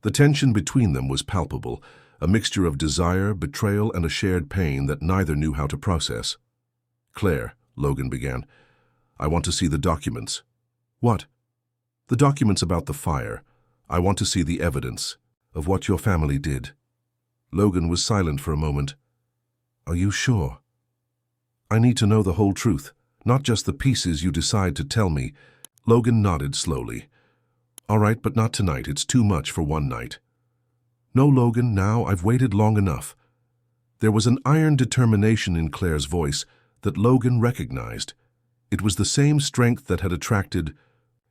The tension between them was palpable, a mixture of desire, betrayal, and a shared pain that neither knew how to process. "Claire," Logan began, "I want to see the documents." "What?" "The documents about the fire. I want to see the evidence of what your family did." Logan was silent for a moment. "Are you sure?" "I need to know the whole truth, not just the pieces you decide to tell me." Logan nodded slowly. "All right, but not tonight. It's too much for one night." "No, Logan, now I've waited long enough." There was an iron determination in Claire's voice that Logan recognized. It was the same strength that had attracted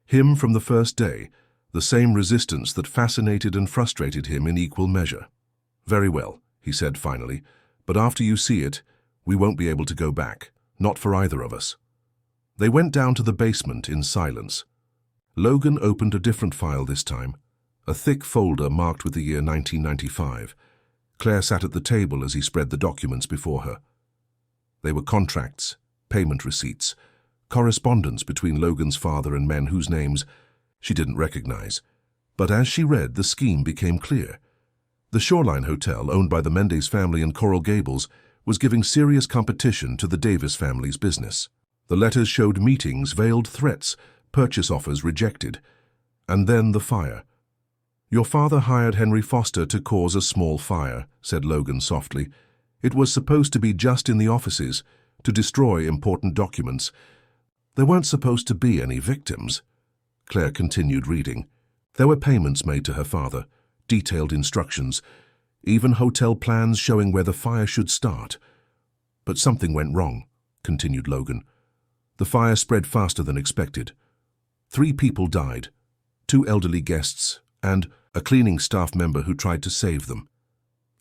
him from the first day, the same resistance that fascinated and frustrated him in equal measure. "Very well," he said finally, "but after you see it, we won't be able to go back, not for either of us." They went down to the basement in silence. Logan opened a different file this time, a thick folder marked with the year 1995. Claire sat at the table as he spread the documents before her. They were contracts, payment receipts, correspondence between Logan's father and men whose names she didn't recognize. But as she read, the scheme became clear. The Shoreline Hotel, owned by the Mendes family in Coral Gables, was giving serious competition to the Davis family's business. The letters showed meetings, veiled threats, purchase offers rejected. And then the fire. "Your father hired Henry Foster to cause a small fire," said Logan softly. "It was supposed to be just in the offices, to destroy important documents. There weren't supposed to be any victims." Claire continued reading. There were payments made to her father, detailed instructions, even hotel plans showing where the fire should start. "But something went wrong," continued Logan. "The fire spread faster than expected. 3 people died, 2 elderly guests, and a cleaning staff member who tried to save them.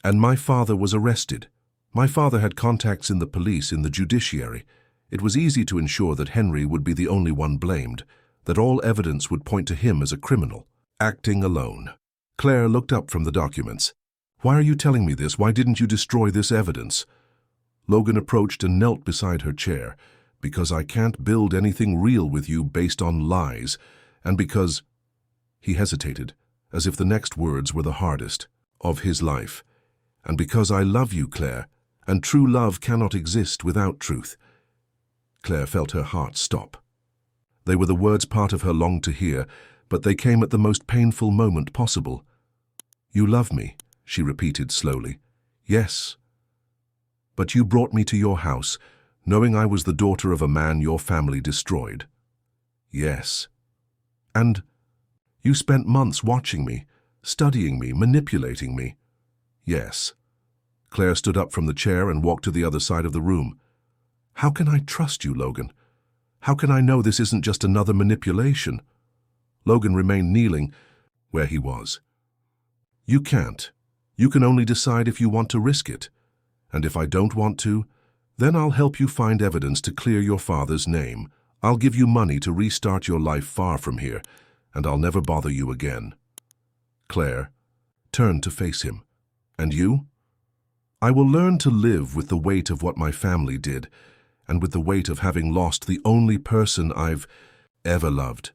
And my father was arrested. My father had contacts in the police, in the judiciary. It was easy to ensure that Henry would be the only one blamed, that all evidence would point to him as a criminal, acting alone." Claire looked up from the documents. "Why are you telling me this? Why didn't you destroy this evidence?" Logan approached and knelt beside her chair. "Because I can't build anything real with you based on lies, and because—" He hesitated, as if the next words were the hardest of his life. "And because I love you, Claire, and true love cannot exist without truth." Claire felt her heart stop. They were the words part of her longed to hear, but they came at the most painful moment possible. "You love me," she repeated slowly. "Yes. But you brought me to your house, knowing I was the daughter of a man your family destroyed." "Yes." "And you spent months watching me, studying me, manipulating me." "Yes." Claire stood up from the chair and walked to the other side of the room. "How can I trust you, Logan? How can I know this isn't just another manipulation?" Logan remained kneeling where he was. "You can't. You can only decide if you want to risk it. And if I don't want to, then I'll help you find evidence to clear your father's name. I'll give you money to restart your life far from here, and I'll never bother you again." Claire turned to face him. "And you?" "I will learn to live with the weight of what my family did, and with the weight of having lost the only person I've ever loved."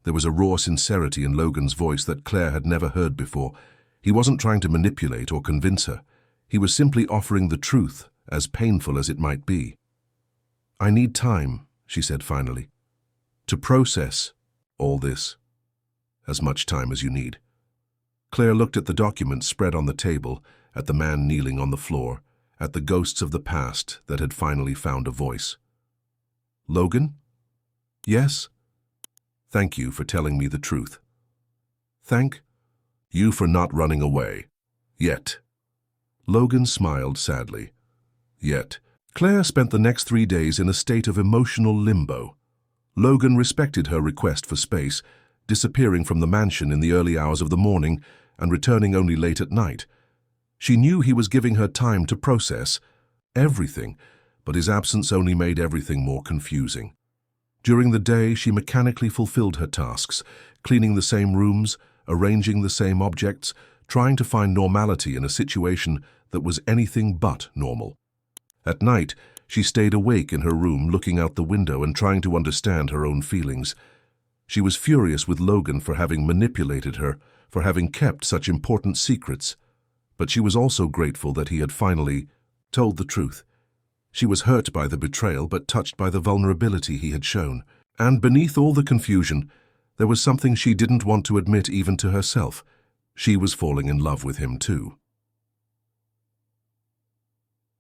There was a raw sincerity in Logan's voice that Claire had never heard before. He wasn't trying to manipulate or convince her. He was simply offering the truth, as painful as it might be. "I need time," she said finally, "to process all this. As much time as you need." Claire looked at the documents spread on the table, at the man kneeling on the floor, at the ghosts of the past that had finally found a voice. "Logan?" "Yes?" "Thank you for telling me the truth." "Thank you for not running away. Yet." Logan smiled sadly. "Yet." Claire spent the next 3 days in a state of emotional limbo. Logan respected her request for space, disappearing from the mansion in the early hours of the morning and returning only late at night. She knew he was giving her time to process everything, but his absence only made everything more confusing. During the day, she mechanically fulfilled her tasks, cleaning the same rooms, arranging the same objects, trying to find normality in a situation that was anything but normal. At night, she stayed awake in her room, looking out the window and trying to understand her own feelings. She was furious with Logan for having manipulated her, for having kept such important secrets, but she was also grateful that he had finally told the truth. She was hurt by the betrayal, but touched by the vulnerability he had shown. And beneath all the confusion, there was something she didn't want to admit even to herself. She was falling in love with him too.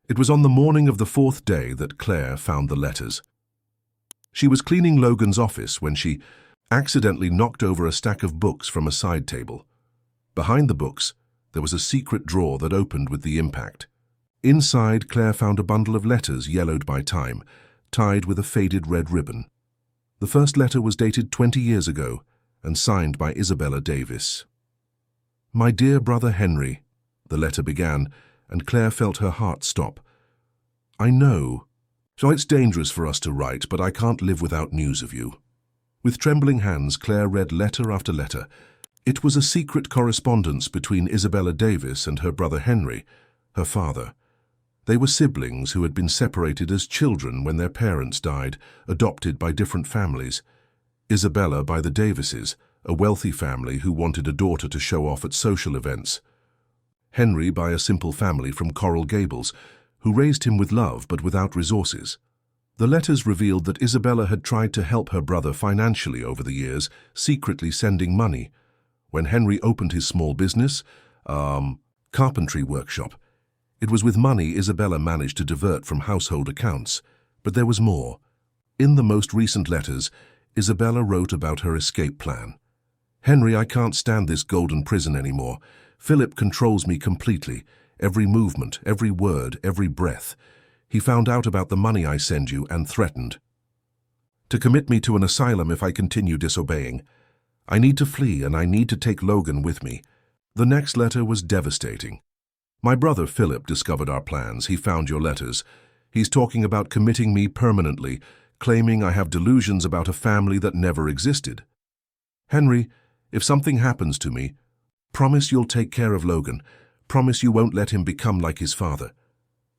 It was on the morning of the 4th day that Claire found the letters. She was cleaning Logan's office when she accidentally knocked over a stack of books from a side table. Behind the books, there was a secret drawer that opened with the impact. Inside, Claire found a bundle of letters yellowed by time, tied with a faded red ribbon. The first letter was dated 20 years ago and signed by Isabella Davis. "My dear brother Henry," the letter began, and Claire felt her heart stop. "I know. So it's dangerous for us to write, but I can't live without news of you." With trembling hands, Claire read letter after letter. It was a secret correspondence between Isabella Davis and her brother Henry, her father. They were siblings who had been separated as children when their parents died, adopted by different families. Isabella by the Davises, a wealthy family who wanted a daughter to show off at social events. Henry by a simple family from Coral Gables, who raised him with love but without resources. The letters revealed that Isabella had tried to help her brother financially over the years, secretly sending money. When Henry opened his small business, carpentry workshop, it was with money Isabella managed to divert from household accounts. But there was more. In the most recent letters, Isabella wrote about her escape plan. "Henry, I can't stand this golden prison anymore. Philip controls me completely, every movement, every word, every breath. He found out about the money I send you and threatened to commit me to an asylum if I continue disobeying. I need to flee and I need to take Logan with me." The next letter was devastating. "My brother Philip discovered our plans. He found your letters. He's talking about committing me permanently, claiming I have delusions about a family that never existed. Henry, if something happens to me, promise you'll take care of Logan. Promise you won't let him become like his father."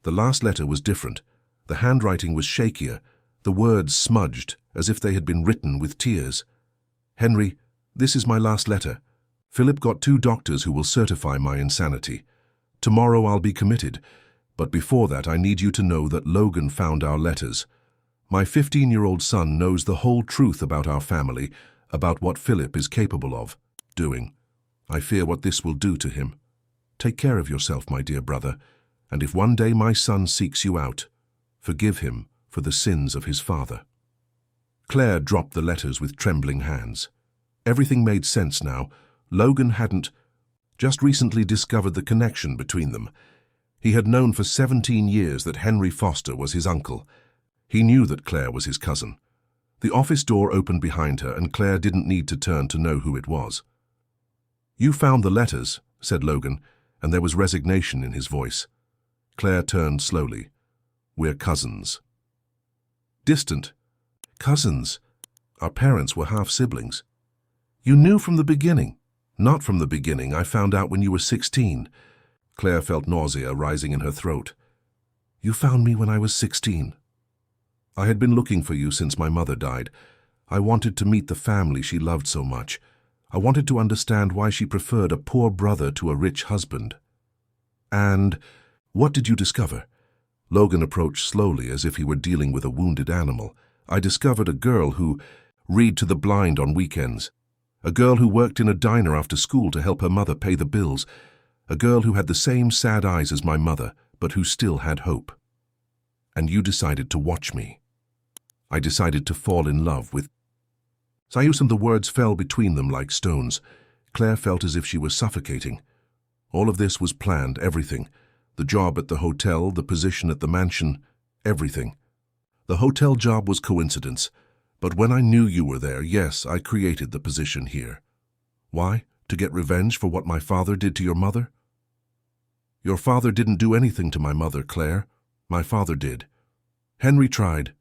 The last letter was different. The handwriting was shakier, the words smudged, as if they had been written with tears. "Henry, this is my last letter. Philip got 2 doctors who will certify my insanity. Tomorrow I'll be committed, but before that I need you to know that Logan found our letters. My 15-year-old son knows the whole truth about our family, about what Philip is capable of doing. I fear what this will do to him. Take care of yourself, my dear brother, and if one day my son seeks you out, forgive him for the sins of his father." Claire dropped the letters with trembling hands. Everything made sense now. Logan hadn't just recently discovered the connection between them. He had known for 17 years that Henry Foster was his uncle. He knew that Claire was his cousin. The office door opened behind her, and Claire didn't need to turn to know who it was. "You found the letters," said Logan, and there was resignation in his voice. Claire turned slowly. "We're cousins." "Distant? Cousins? Our parents were half-siblings." "You knew from the beginning." "Not from the beginning. I found out when you were 16. Claire felt nausea rising in her throat. "You found me when I was 16. I had been looking for you since my mother died. I wanted to meet the family she loved so much. I wanted to understand why she preferred a poor brother to a rich husband." "And what did you discover?" Logan approached slowly as if he were dealing with a wounded animal. "I discovered a girl who read to the blind on weekends. A girl who worked in a diner after school to help her mother pay the bills. A girl who had the same sad eyes as my mother, but who still had hope. And you decided to watch me. I decided to fall in love with..." Sayus, and the words fell between them like stones. Claire felt as if she was suffocating. All of this was planned, everything. The job at the hotel, the position at the mansion, everything. The hotel job was coincidence. But when I knew you were there, yes, I created the position here. Why? To get revenge for what my father did to your mother? Your father didn't do anything to my mother, Claire. My father did. Henry tried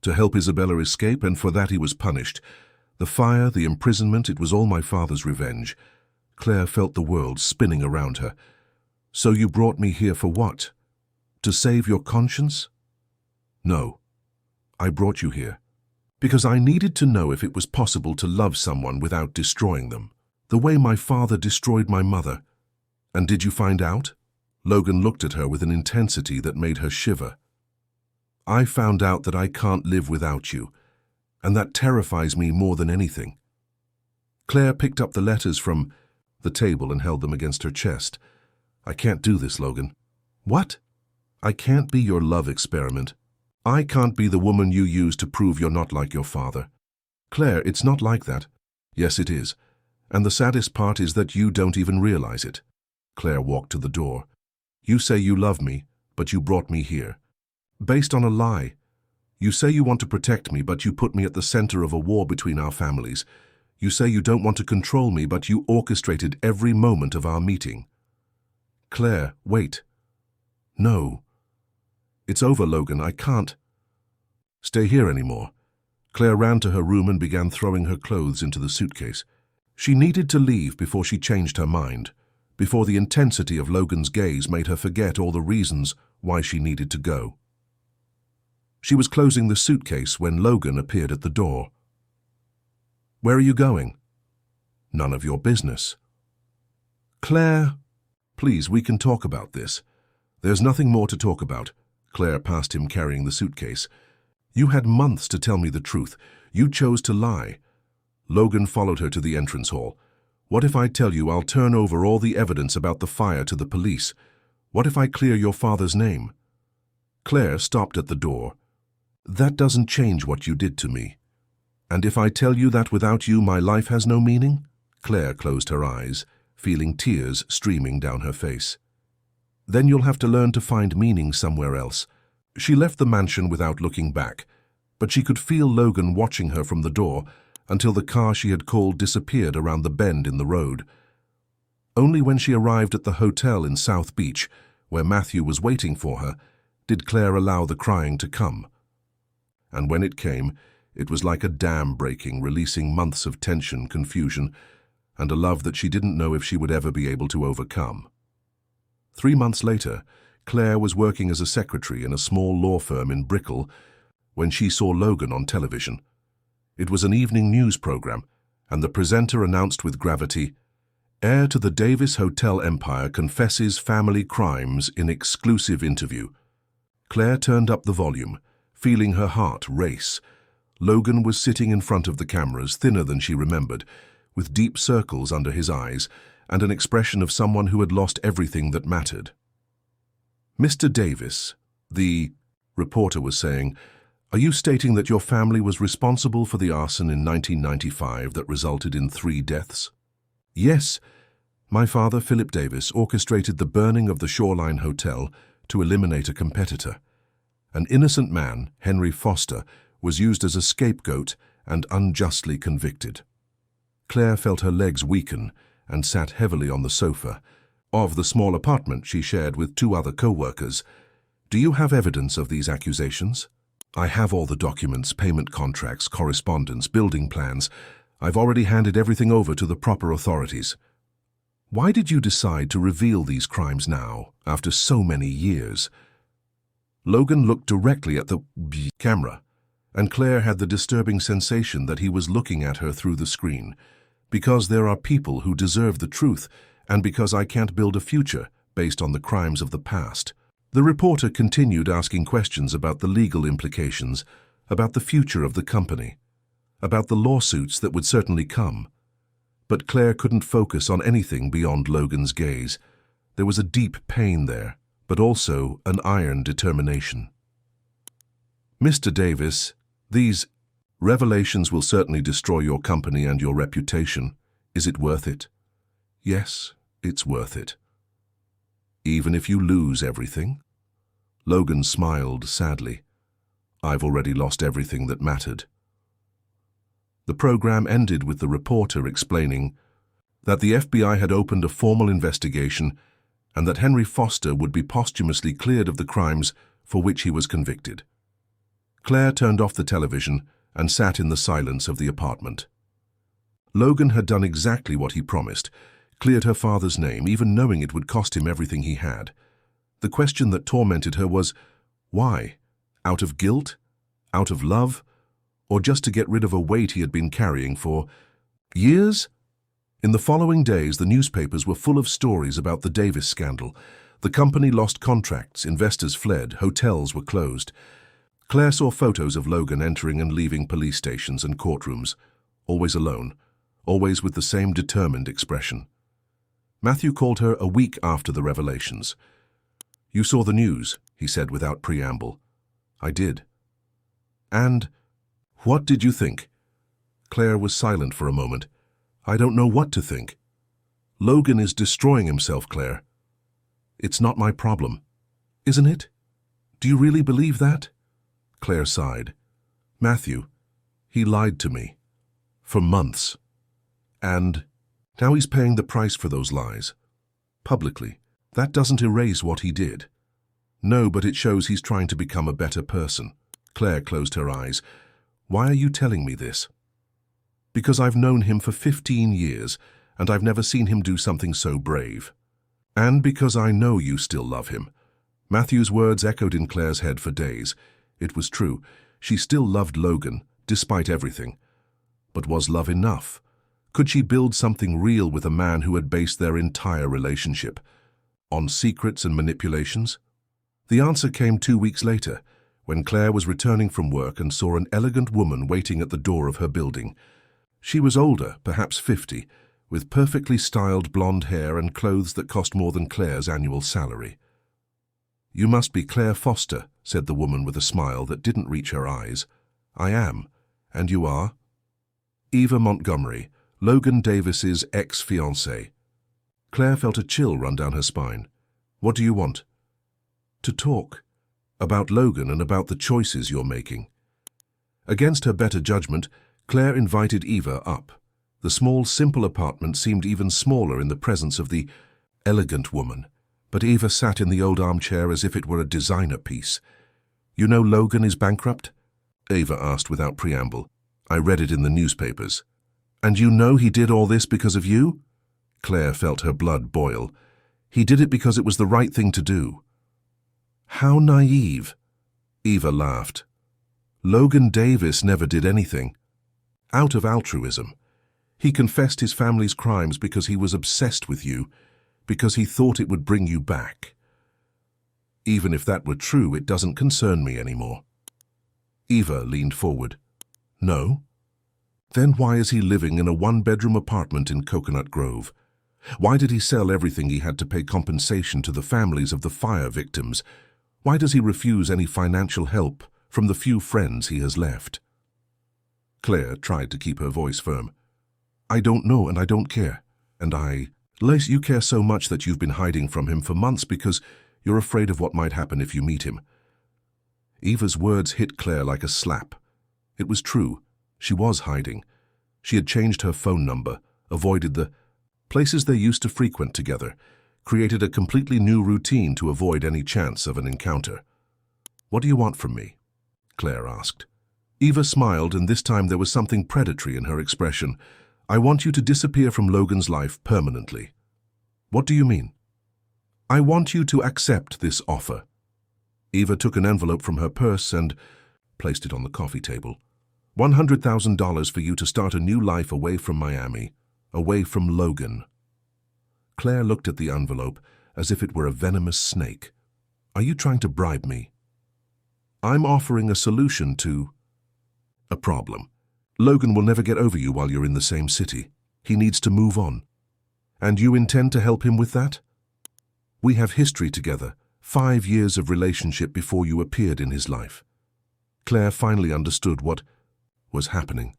to help Isabella escape, and for that he was punished. The fire, the imprisonment, it was all my father's revenge. Claire felt the world spinning around her. "So you brought me here for what? To save your conscience?" "No. I brought you here because I needed to know if it was possible to love someone without destroying them. The way my father destroyed my mother. And did you find out? Logan looked at her with an intensity that made her shiver. I found out that I can't live without you, and that terrifies me more than anything. Claire picked up the letters from the table and held them against her chest. I can't do this, Logan. What? I can't be your love experiment. I can't be the woman you use to prove you're not like your father. Claire, it's not like that. Yes, it is. And the saddest part is that you don't even realize it. Claire walked to the door. You say you love me, but you brought me here. Based on a lie. You say you want to protect me, but you put me at the center of a war between our families. You say you don't want to control me, but you orchestrated every moment of our meeting. Claire, wait. No. It's over, Logan. I can't stay here anymore. Claire ran to her room and began throwing her clothes into the suitcase. She needed to leave before she changed her mind, before the intensity of Logan's gaze made her forget all the reasons why she needed to go. She was closing the suitcase when Logan appeared at the door. Where are you going? None of your business. Claire, please, we can talk about this. There's nothing more to talk about. Claire passed him carrying the suitcase. You had months to tell me the truth. You chose to lie. Logan followed her to the entrance hall. What if I tell you I'll turn over all the evidence about the fire to the police? What if I clear your father's name? Claire stopped at the door. That doesn't change what you did to me. And if I tell you that without you my life has no meaning? Claire closed her eyes, feeling tears streaming down her face. Then you'll have to learn to find meaning somewhere else. She left the mansion without looking back, but she could feel Logan watching her from the door until the car she had called disappeared around the bend in the road. Only when she arrived at the hotel in South Beach, where Matthew was waiting for her, did Claire allow the crying to come. And when it came, it was like a dam breaking, releasing months of tension, confusion, and a love that she didn't know if she would ever be able to overcome. 3 months later, Claire was working as a secretary in a small law firm in Brickell when she saw Logan on television. It was an evening news program, and the presenter announced with gravity, "Heir to the Davis Hotel empire confesses family crimes in exclusive interview." Claire turned up the volume, feeling her heart race. Logan was sitting in front of the cameras, thinner than she remembered, with deep circles under his eyes and an expression of someone who had lost everything that mattered. "Mr. Davis," the reporter was saying, "are you stating that your family was responsible for the arson in 1995 that resulted in 3 deaths? Yes. My father, Philip Davis, orchestrated the burning of the Shoreline Hotel to eliminate a competitor. An innocent man, Henry Foster, was used as a scapegoat and unjustly convicted." Claire felt her legs weaken and sat heavily on the sofa of the small apartment she shared with 2 other co-workers. "Do you have evidence of these accusations?" "I have all the documents, payment contracts, correspondence, building plans. I've already handed everything over to the proper authorities." "Why did you decide to reveal these crimes now, after so many years?" Logan looked directly at the camera, and Claire had the disturbing sensation that he was looking at her through the screen. "Because there are people who deserve the truth, and because I can't build a future based on the crimes of the past." The reporter continued asking questions about the legal implications, about the future of the company, about the lawsuits that would certainly come. But Claire couldn't focus on anything beyond Logan's gaze. There was a deep pain there, but also an iron determination. "Mr. Davis, these revelations will certainly destroy your company and your reputation. Is it worth it?" "Yes, it's worth it." "Even if you lose everything?" Logan smiled sadly. "I've already lost everything that mattered." The program ended with the reporter explaining that the FBI had opened a formal investigation and that Henry Foster would be posthumously cleared of the crimes for which he was convicted. Claire turned off the television and sat in the silence of the apartment. Logan had done exactly what he promised, cleared her father's name, even knowing it would cost him everything he had. The question that tormented her was, why? Out of guilt? Out of love? Or just to get rid of a weight he had been carrying for years? In the following days, the newspapers were full of stories about the Davis scandal. The company lost contracts, investors fled, hotels were closed. Claire saw photos of Logan entering and leaving police stations and courtrooms, always alone, always with the same determined expression. Matthew called her a week after the revelations. "You saw the news," he said without preamble. "I did." "And what did you think?" Claire was silent for a moment. "I don't know what to think." "Logan is destroying himself, Claire." "It's not my problem." "Isn't it? Do you really believe that?" Claire sighed. "Matthew, he lied to me. For months. And now he's paying the price for those lies. Publicly. That doesn't erase what he did." "No, but it shows he's trying to become a better person." Claire closed her eyes. "Why are you telling me this?" "Because I've known him for 15 years, and I've never seen him do something so brave. And because I know you still love him." Matthew's words echoed in Claire's head for days. It was true. She still loved Logan, despite everything. But was love enough? Could she build something real with a man who had based their entire relationship on secrets and manipulations? The answer came 2 weeks later, when Claire was returning from work and saw an elegant woman waiting at the door of her building. She was older, perhaps 50, with perfectly styled blonde hair and clothes that cost more than Claire's annual salary. "You must be Claire Foster," said the woman with a smile that didn't reach her eyes. "I am. And you are?" "Eva Montgomery, Logan Davis's ex-fiancée." Claire felt a chill run down her spine. "What do you want?" "To talk. About Logan and about the choices you're making." Against her better judgment, Claire invited Eva up. The small, simple apartment seemed even smaller in the presence of the elegant woman, but Eva sat in the old armchair as if it were a designer piece. "You know Logan is bankrupt?" Eva asked without preamble. "I read it in the newspapers." "And you know he did all this because of you?" Claire felt her blood boil. "He did it because it was the right thing to do." "How naive." Eva laughed. "Logan Davis never did anything. Out of altruism. He confessed his family's crimes because he was obsessed with you, because he thought it would bring you back. Even if that were true, it doesn't concern me anymore." Eva leaned forward. "No? Then why is he living in a one-bedroom apartment in Coconut Grove? Why did he sell everything he had to pay compensation to the families of the fire victims? Why does he refuse any financial help from the few friends he has left?" Claire tried to keep her voice firm. "I don't know and I don't care. And Lace, you care so much that you've been hiding from him for months because you're afraid of what might happen if you meet him." Eva's words hit Claire like a slap. It was true. She was hiding. She had changed her phone number, avoided the places they used to frequent together, created a completely new routine to avoid any chance of an encounter. "What do you want from me?" Claire asked. Eva smiled, and this time there was something predatory in her expression. "I want you to disappear from Logan's life permanently." "What do you mean?" "I want you to accept this offer." Eva took an envelope from her purse and placed it on the coffee table. $100,000 for you to start a new life away from Miami, away from Logan. Claire looked at the envelope as if it were a venomous snake. "Are you trying to bribe me?" "I'm offering a solution to a problem. Logan will never get over you while you're in the same city. He needs to move on. And you intend to help him with that? We have history together, 5 years of relationship before you appeared in his life." Claire finally understood what was happening.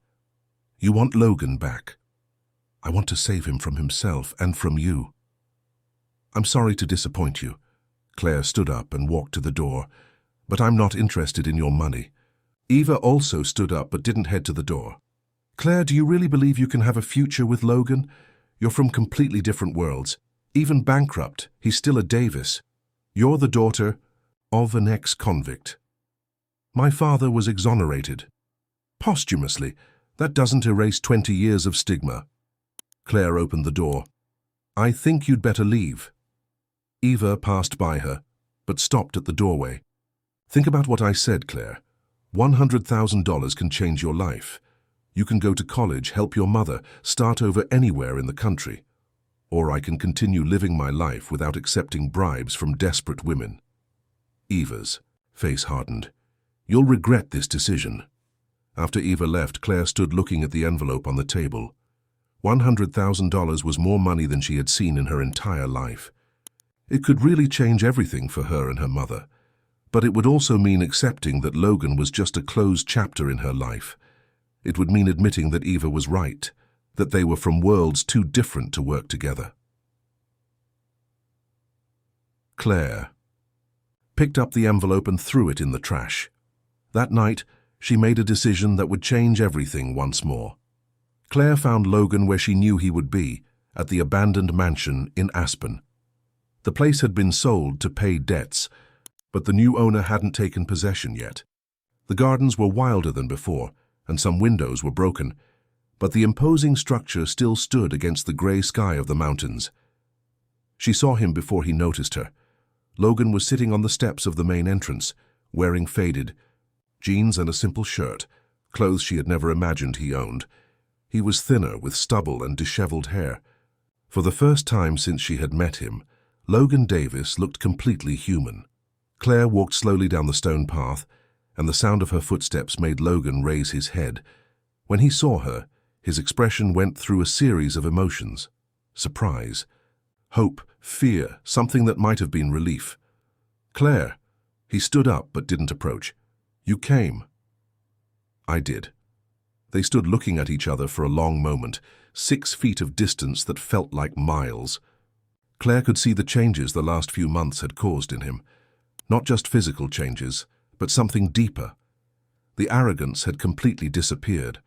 "You want Logan back." "I want to save him from himself and from you." "I'm sorry to disappoint you." Claire stood up and walked to the door. "But I'm not interested in your money." Eva also stood up but didn't head to the door. "Claire, do you really believe you can have a future with Logan? You're from completely different worlds. Even bankrupt, he's still a Davis. You're the daughter of an ex-convict. My father was exonerated. Posthumously. That doesn't erase 20 years of stigma." Claire opened the door. "I think you'd better leave." Eva passed by her, but stopped at the doorway. "Think about what I said, Claire. $100,000 can change your life. You can go to college, help your mother, start over anywhere in the country. Or I can continue living my life without accepting bribes from desperate women. Eva's face hardened. You'll regret this decision. After Eva left, Claire stood looking at the envelope on the table. $100,000 was more money than she had seen in her entire life. It could really change everything for her and her mother. But it would also mean accepting that Logan was just a closed chapter in her life. It would mean admitting that Eva was right, that they were from worlds too different to work together. Claire picked up the envelope and threw it in the trash. That night, she made a decision that would change everything once more. Claire found Logan where she knew he would be, at the abandoned mansion in Aspen. The place had been sold to pay debts, but the new owner hadn't taken possession yet. The gardens were wilder than before, and some windows were broken, but the imposing structure still stood against the gray sky of the mountains. She saw him before he noticed her. Logan was sitting on the steps of the main entrance, wearing faded jeans and a simple shirt, clothes she had never imagined he owned. He was thinner, with stubble and disheveled hair. For the first time since she had met him, Logan Davis looked completely human. Claire walked slowly down the stone path, and the sound of her footsteps made Logan raise his head. When he saw her, his expression went through a series of emotions: surprise, hope, fear, something that might have been relief. Claire. He stood up but didn't approach. You came. I did. They stood looking at each other for a long moment, 6 feet of distance that felt like miles. Claire could see the changes the last few months had caused in him. Not just physical changes, but something deeper. The arrogance had completely disappeared,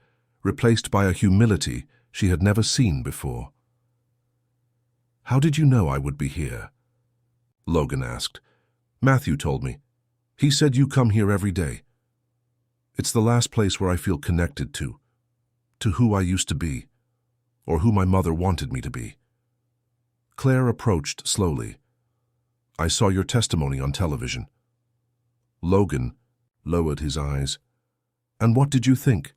replaced by a humility she had never seen before. How did you know I would be here? Logan asked. Matthew told me. He said you come here every day. It's the last place where I feel connected to who I used to be, or who my mother wanted me to be. Claire approached slowly. I saw your testimony on television. Logan lowered his eyes. And what did you think?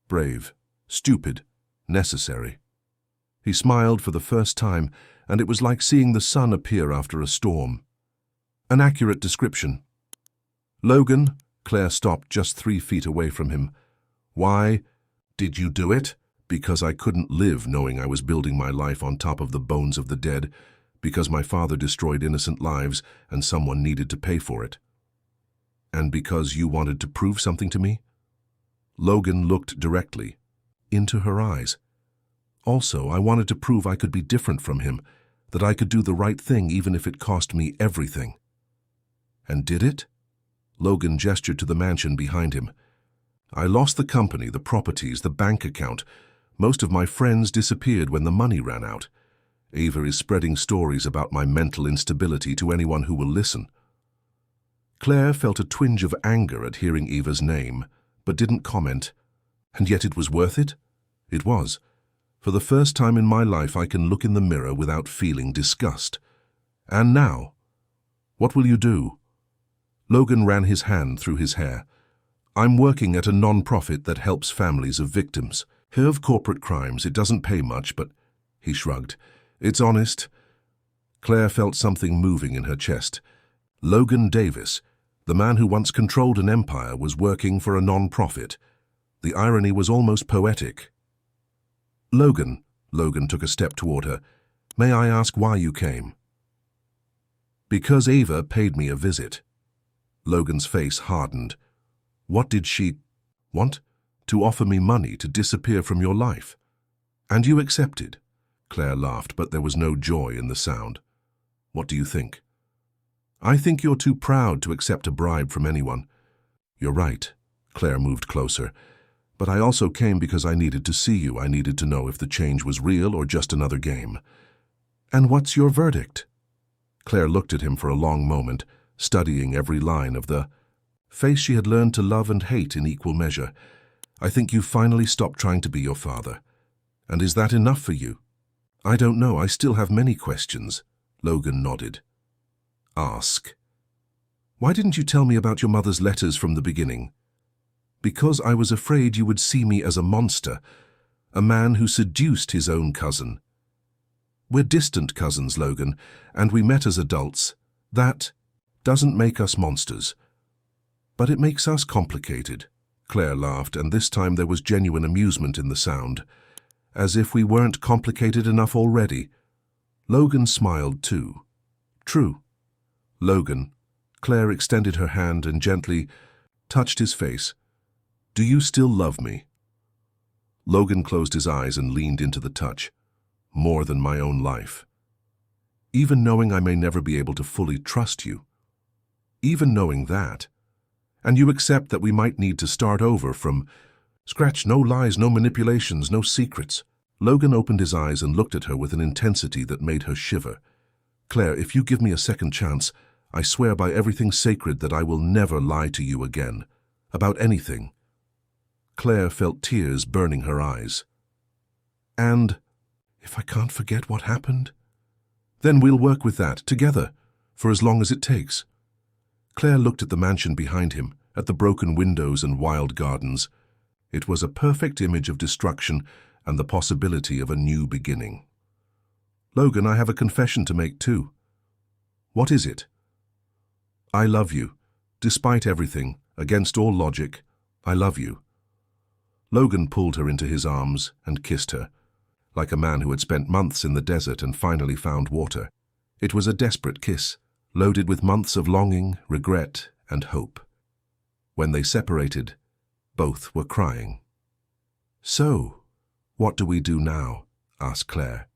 Brave, stupid, necessary. He smiled for the first time, and it was like seeing the sun appear after a storm. An accurate description. Logan, Claire stopped just 3 feet away from him. Why did you do it? Because I couldn't live knowing I was building my life on top of the bones of the dead, because my father destroyed innocent lives and someone needed to pay for it. And because you wanted to prove something to me? Logan looked directly into her eyes. Also, I wanted to prove I could be different from him, that I could do the right thing even if it cost me everything. And did it? Logan gestured to the mansion behind him. I lost the company, the properties, the bank account. Most of my friends disappeared when the money ran out. Eva is spreading stories about my mental instability to anyone who will listen. Claire felt a twinge of anger at hearing Eva's name, but didn't comment. And yet it was worth it? It was. For the first time in my life I can look in the mirror without feeling disgust. And now? What will you do? Logan ran his hand through his hair. I'm working at a non-profit that helps families of victims. Of corporate crimes. It doesn't pay much, but... He shrugged. It's honest. Claire felt something moving in her chest. Logan Davis, the man who once controlled an empire, was working for a non-profit. The irony was almost poetic. Logan took a step toward her. May I ask why you came? Because Eva paid me a visit. Logan's face hardened. What did she want? To offer me money to disappear from your life. And you accepted? Claire laughed, but there was no joy in the sound. What do you think? I think you're too proud to accept a bribe from anyone. You're right. Claire moved closer. But I also came because I needed to see you. I needed to know if the change was real or just another game. And what's your verdict? Claire looked at him for a long moment, studying every line of the face she had learned to love and hate in equal measure. I think you finally stopped trying to be your father. And is that enough for you? I don't know. I still have many questions. Logan nodded. Ask. Why didn't you tell me about your mother's letters from the beginning? Because I was afraid you would see me as a monster, a man who seduced his own cousin. We're distant cousins, Logan, and we met as adults. That doesn't make us monsters. But it makes us complicated. Claire laughed, and this time there was genuine amusement in the sound, as if we weren't complicated enough already. Logan smiled too. True. Logan. Claire extended her hand and gently touched his face. Do you still love me? Logan closed his eyes and leaned into the touch. More than my own life. Even knowing I may never be able to fully trust you. Even knowing that. And you accept that we might need to start over from scratch. No lies, no manipulations, no secrets. Logan opened his eyes and looked at her with an intensity that made her shiver. Claire, if you give me a second chance, I swear by everything sacred that I will never lie to you again. About anything. Claire felt tears burning her eyes. And if I can't forget what happened? Then we'll work with that, together, for as long as it takes. Claire looked at the mansion behind him, at the broken windows and wild gardens. It was a perfect image of destruction and the possibility of a new beginning. Logan, I have a confession to make too. What is it? I love you. Despite everything, against all logic, I love you. Logan pulled her into his arms and kissed her, like a man who had spent months in the desert and finally found water. It was a desperate kiss, loaded with months of longing, regret, and hope. When they separated, both were crying. So, what do we do now? Asked Claire.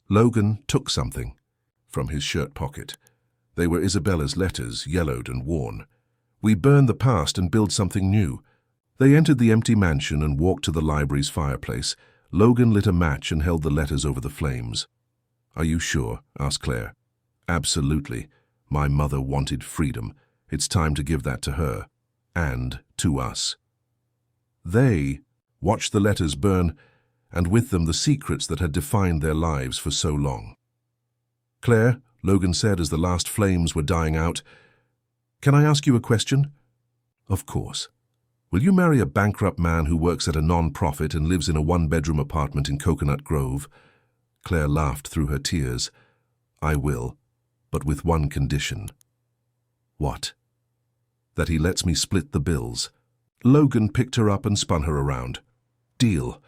Logan took something from his shirt pocket. They were Isabella's letters, yellowed and worn. We burn the past and build something new. They entered the empty mansion and walked to the library's fireplace. Logan lit a match and held the letters over the flames. Are you sure? Asked Claire. Absolutely. My mother wanted freedom. It's time to give that to her. And to us. They watched the letters burn, and with them the secrets that had defined their lives for so long. Claire, Logan said as the last flames were dying out, can I ask you a question? Of course. Will you marry a bankrupt man who works at a non-profit and lives in a one-bedroom apartment in Coconut Grove? Claire laughed through her tears. I will, but with one condition. What? That he lets me split the bills. Logan picked her up and spun her around. Deal.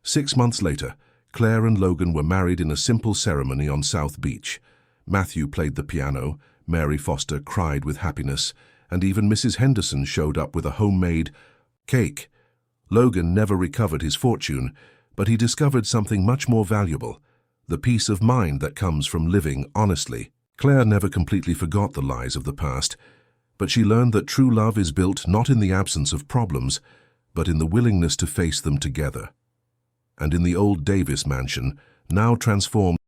6 months later, Claire and Logan were married in a simple ceremony on South Beach. Matthew played the piano, Mary Foster cried with happiness, and even Mrs. Henderson showed up with a homemade cake. Logan never recovered his fortune, but he discovered something much more valuable, the peace of mind that comes from living honestly. Claire never completely forgot the lies of the past, but she learned that true love is built not in the absence of problems, but in the willingness to face them together. And in the old Davis mansion, now transformed